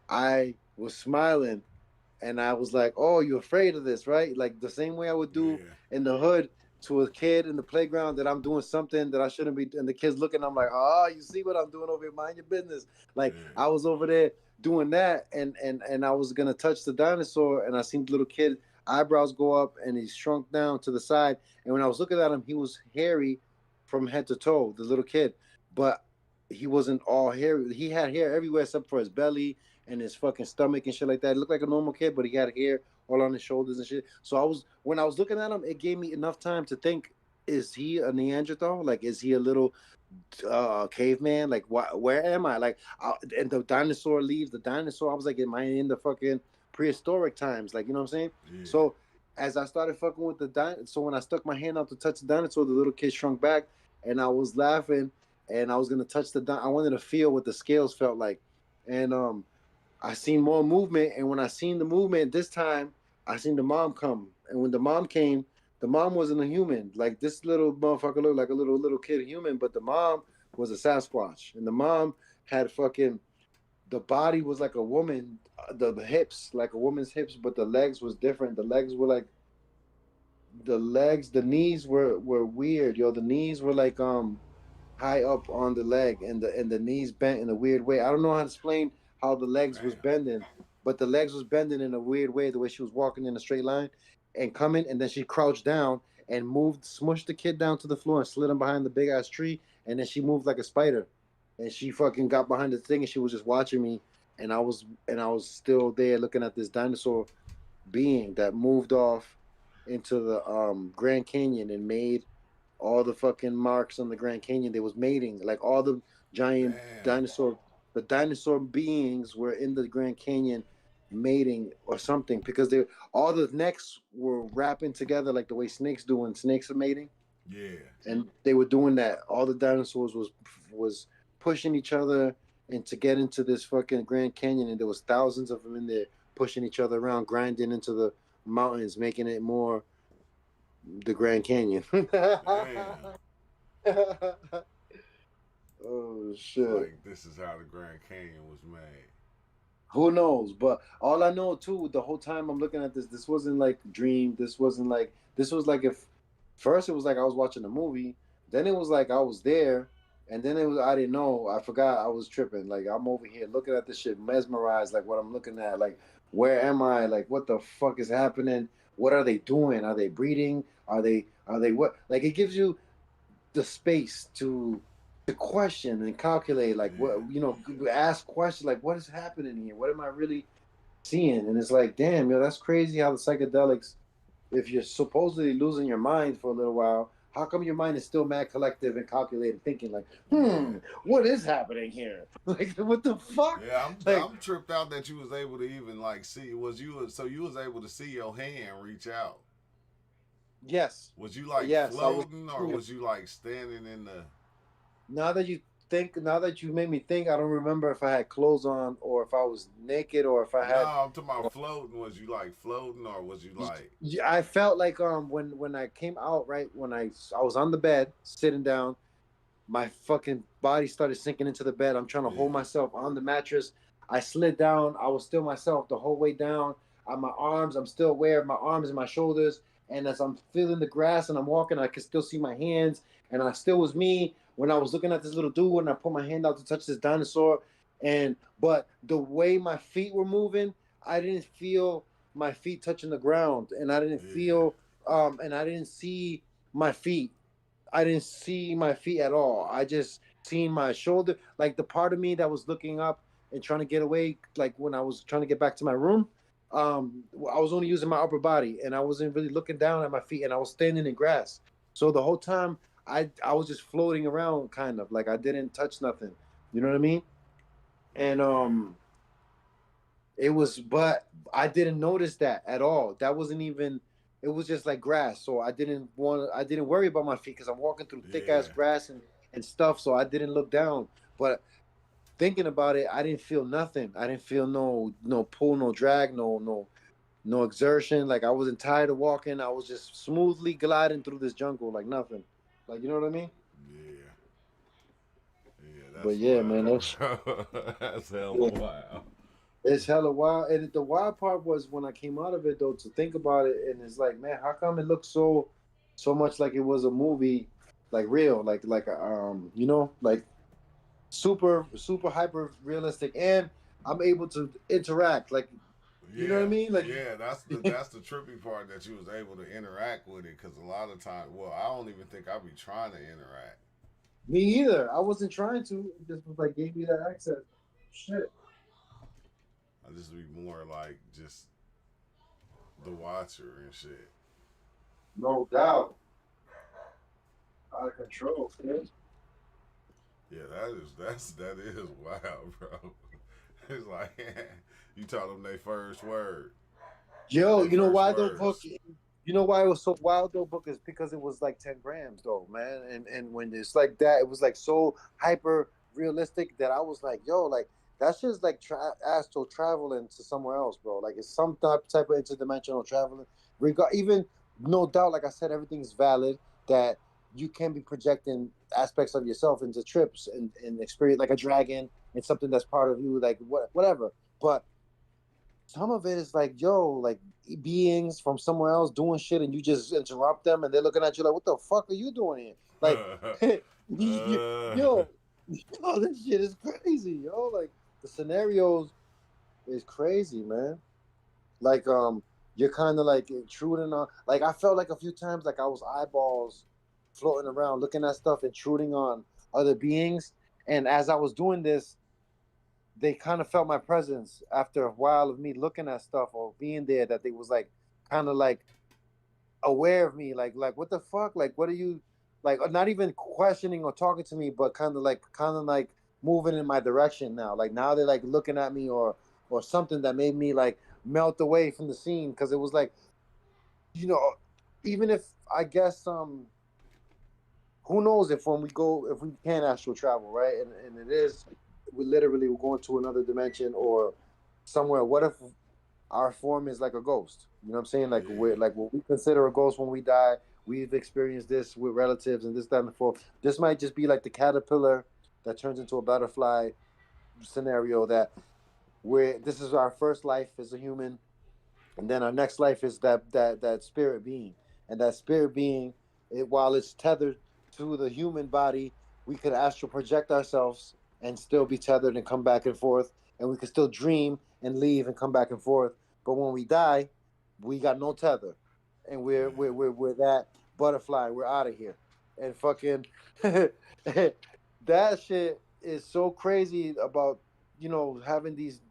I was smiling, and I was like, "Oh, you're afraid of this, right?" Like the same way I would do Yeah. in the hood to a kid in the playground that I'm doing something that I shouldn't be, and the kids looking, I'm like, "Oh, you see what I'm doing over here? Mind your business." Like Yeah. I was over there doing that, and I was gonna touch the dinosaur, and I seen the little kid eyebrows go up, and he shrunk down to the side, and when I was looking at him, he was hairy from head to toe, the little kid, but he wasn't all hairy. He had hair everywhere except for his belly and his fucking stomach and shit like that. It looked like a normal kid, but he had hair all on his shoulders and shit. So when I was looking at him, it gave me enough time to think: is he a Neanderthal? Like, is he a little caveman? Like, where am I? Like, and the dinosaur leaves. The dinosaur. I was like, am I in the fucking prehistoric times? Like, you know what I'm saying? Yeah. So as I started fucking with the dinosaur, so when I stuck my hand out to touch the dinosaur, the little kid shrunk back, and I was laughing, and I was gonna touch I wanted to feel what the scales felt like, and I seen more movement, and when I seen the movement this time, I seen the mom come, and when the mom came, the mom wasn't a human. Like this little motherfucker looked like a little kid human, but the mom was a Sasquatch, and the mom had fucking the body was like a woman, the hips like a woman's hips, but the legs was different. The legs were like the knees were weird, yo. The knees were like high up on the leg, and the knees bent in a weird way. I don't know how to explain how the legs was Damn. bending, but the legs was bending in a weird way, the way she was walking in a straight line and coming, and then she crouched down and moved, smushed the kid down to the floor and slid him behind the big ass tree, and then she moved like a spider, and she fucking got behind the thing, and she was just watching me, and I was still there looking at this dinosaur being that moved off into the Grand Canyon and made all the fucking marks on the Grand Canyon. They was mating, like all the giant Damn. dinosaur, the dinosaur beings were in the Grand Canyon mating or something, because they all the necks were wrapping together like the way snakes do when snakes are mating, Yeah. and they were doing that. All the dinosaurs was pushing each other and to get into this fucking Grand Canyon, and there was thousands of them in there pushing each other around, grinding into the mountains, making it more the Grand Canyon. Damn. Oh It's shit. like this is how the Grand Canyon was made. Who knows? But all I know too, the whole time I'm looking at this wasn't like dream. This was like if first it was like I was watching a movie, then it was like I was there, and then it was I didn't know. I forgot I was tripping. Like I'm over here looking at this shit, mesmerized, like what I'm looking at, like where am I? Like what the fuck is happening? What are they doing? Are they breeding? Are they what? Like it gives you the space to to question and calculate, like Yeah. what ask questions like what is happening here? What am I really seeing? And it's like, damn, that's crazy how the psychedelics, if you're supposedly losing your mind for a little while, how come your mind is still mad collective and calculated thinking like, what is happening here? Like what the fuck? Yeah, Like, I'm tripped out that you was able to even like see. You was able to see your hand reach out. yes. Was you like Yes, I was. floating or was you like standing in the? Now that you made me think, I don't remember if I had clothes on or if I was naked or if I No, had. I'm talking about floating. Was you like floating or was you like? Yeah, I felt like when I came out, right, when I was on the bed sitting down, my fucking body started sinking into the bed. I'm trying to hold Yeah. myself on the mattress. I slid down. I was still myself the whole way down. On my arms, I'm still aware of my arms and my shoulders. And as I'm feeling the grass and I'm walking, I can still see my hands. And I still was me when I was looking at this little dude and I put my hand out to touch this dinosaur. But the way my feet were moving, I didn't feel my feet touching the ground, and I didn't feel and I didn't see my feet. I didn't see my feet at all. I just seen my shoulder, like the part of me that was looking up and trying to get away. Like when I was trying to get back to my room, I was only using my upper body, and I wasn't really looking down at my feet, and I was standing in grass. So the whole time, I was just floating around, kind of like I didn't touch nothing. You know what I mean? And but I didn't notice that at all. That wasn't even. It was just like grass. So I didn't worry about my feet because I'm walking through thick ass Yeah. grass and stuff. So I didn't look down. But thinking about it, I didn't feel nothing. I didn't feel no pull, no drag, no exertion. Like I wasn't tired of walking. I was just smoothly gliding through this jungle like nothing. Like, you know what I mean? Yeah. Yeah, But that's yeah, man, wild, bro. That's hella wild. it's hella wild. And the wild part was when I came out of it though, to think about it, and it's like, man, how come it looks so much like it was a movie, like real, like super hyper realistic, and I'm able to interact, like, you know what I Yeah, mean, like. yeah, that's the trippy part that you was able to interact with it because a lot of times, well, I don't even think I be trying to interact. Me either. I wasn't trying to. It just was like gave me that access. Shit. I just be more like just the watcher and shit. No doubt. Out of control, man. Yeah, that is wild, bro. It's like you taught them their first word. Yo, Their you know first why though, Book? words. You know why it was so wild though, Book, is because it was like 10 grams though, man. And when it's like that, it was like so hyper realistic that I was like, yo, like that's just like astral traveling to somewhere else, bro. Like it's some type of interdimensional traveling. Even no doubt, like I said, everything's valid that you can be projecting aspects of yourself into trips and experience like a dragon and something that's part of you, like whatever. But some of it is like, yo, like beings from somewhere else doing shit, and you just interrupt them, and they're looking at you like, "What the fuck are you doing here?" Like, yo, this shit is crazy, yo. Like the scenarios is crazy, man. Like, you're kind of like intruding on. Like, I felt like a few times, like I was eyeballs floating around, looking at stuff, intruding on other beings, and as I was doing this, they kind of felt my presence after a while of me looking at stuff or being there, that they was like kind of like aware of me, like what the fuck, like what are you, like not even questioning or talking to me, but kind of like moving in my direction now, like now they're like looking at me or something that made me like melt away from the scene, because it was like, you know even if I guess who knows if when we go, if we can astral travel, right? And it is, we literally we're going to another dimension or somewhere. What if our form is like a ghost? You know what I'm saying? Like we're Yeah, like what we consider a ghost when we die. We've experienced this with relatives and this, that, and the fourth. This might just be like the caterpillar that turns into a butterfly scenario, that where this is our first life as a human, and then our next life is that spirit being, and that spirit being, while it's tethered to the human body, we could astral project ourselves and still be tethered and come back and forth, and we could still dream and leave and come back and forth. But when we die, we got no tether, and we're that butterfly. We're out of here, and fucking. that shit is so crazy about having these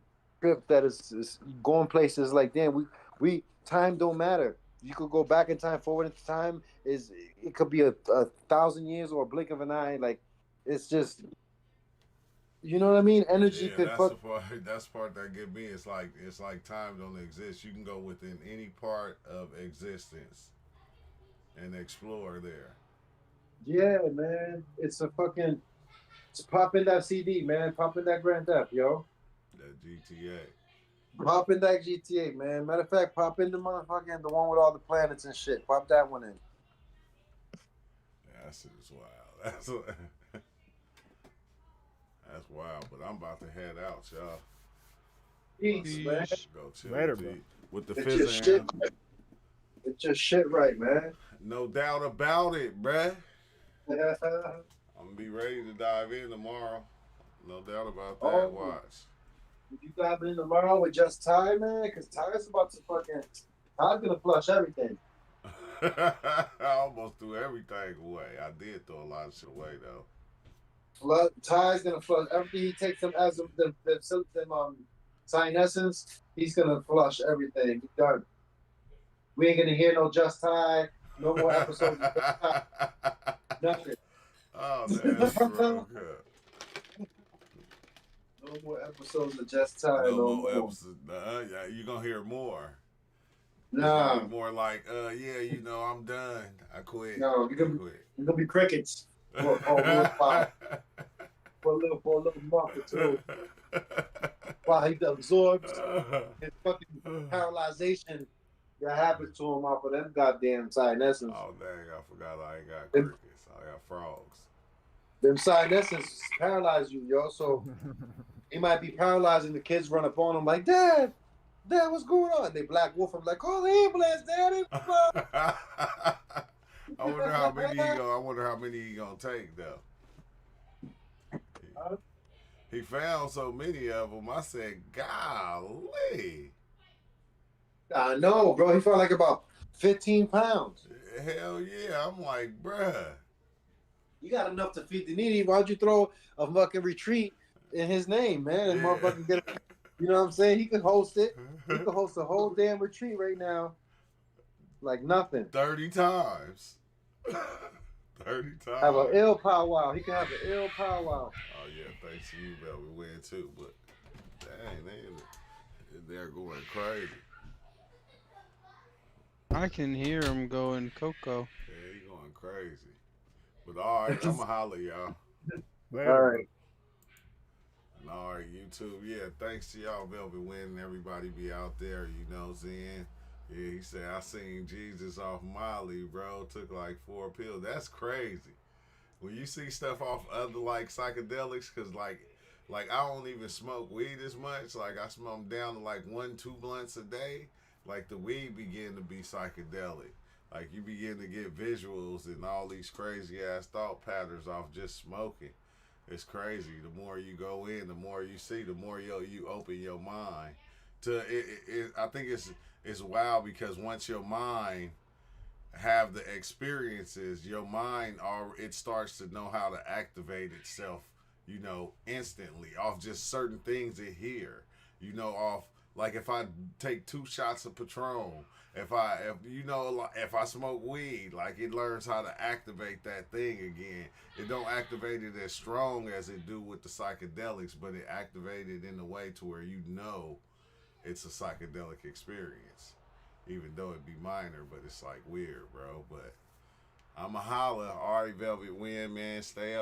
trips that is going places like damn we time don't matter. You could go back in time, forward in time. It could be a 1,000 years or a blink of an eye. Like it's just you know what I mean. Energy Yeah, could that's fuck. the part. That's the part that get me. It's like time don't exist. You can go within any part of existence and explore there. Yeah, man. It's a fucking. It's pop in that CD, man. Pop in that Grand Theft, yo. That GTA. Pop in that GTA, man. Matter of fact, pop in the motherfucking the one with all the planets and shit. Pop that one in. Yeah, that shit is wild. That's wild. But I'm about to head out, y'all. Peace, man. Peace. Go chill Later, with bro. with the Get your fizz shit. and Get your shit right, man. no doubt about it, bruh. Oh, I'm gonna be ready to dive in tomorrow. No doubt about that. Watch. you dive in tomorrow with just Ty, man, because Ty's about to fucking. Ty's gonna flush everything. I almost threw everything away. I did throw a lot of shit away though. Ty's gonna flush everything. He takes them as them sign essence. He's gonna flush everything. He's done. We ain't gonna hear no Just Ty. No more episodes. Of Just Ty. Nothing. Oh, that's real good. No more episodes of Just Ty. No more episodes. Yeah, you're gonna hear more. Nah. More like, yeah, I'm done. I quit. No, I you're gonna be crickets for a little while. For a little month or two. While he absorbs his fucking paralyzation that happened to him off of them goddamn sinusins. Oh dang, I forgot I ain't got crickets. I got frogs. Them sinusins paralyze you, yo. So he might be paralyzed and the kids run up on him like, Dad, what's going on? They black wolf him like, call the ambulance, Daddy. I wonder how many he gonna take though. He found so many of them. I said, golly. I know, bro. He felt like about 15 pounds. Hell yeah. I'm like, bruh. You got enough to feed the needy. Why'd you throw a fucking retreat in his name, man? And motherfucking get it. You know what I'm saying? He could host it. He could host a whole damn retreat right now. Like nothing. 30 times. 30 times. Have an ill powwow. He can have an ill powwow. Oh yeah, thanks to you, Bell. We win too, but dang, they're going crazy. I can hear him going Coco. Yeah, he going crazy. But all right, I'ma holler, y'all. Later, All bro. right. And all right, YouTube. Yeah, thanks to y'all, Velvet Wind. Everybody be out there, you know what I'm saying? Yeah, he said, I seen Jesus off Molly, bro. Took like 4 pills. That's crazy. When you see stuff off other like psychedelics, cause like I don't even smoke weed as much. Like I smoke down to like 1-2 blunts a day. Like the weed begin to be psychedelic. Like you begin to get visuals and all these crazy ass thought patterns off just smoking. It's crazy. The more you go in, the more you see, the more you open your mind to it. I think it's wild because once your mind have the experiences, your mind it starts to know how to activate itself, instantly off just certain things it hear, off like if I take 2 shots of Patron, if I smoke weed, like it learns how to activate that thing again. It don't activate it as strong as it do with the psychedelics, but it activated in a way to where it's a psychedelic experience. Even though it be minor, but it's like weird, bro. But I'm a holler. Ari Velvet Wind, man. Stay up.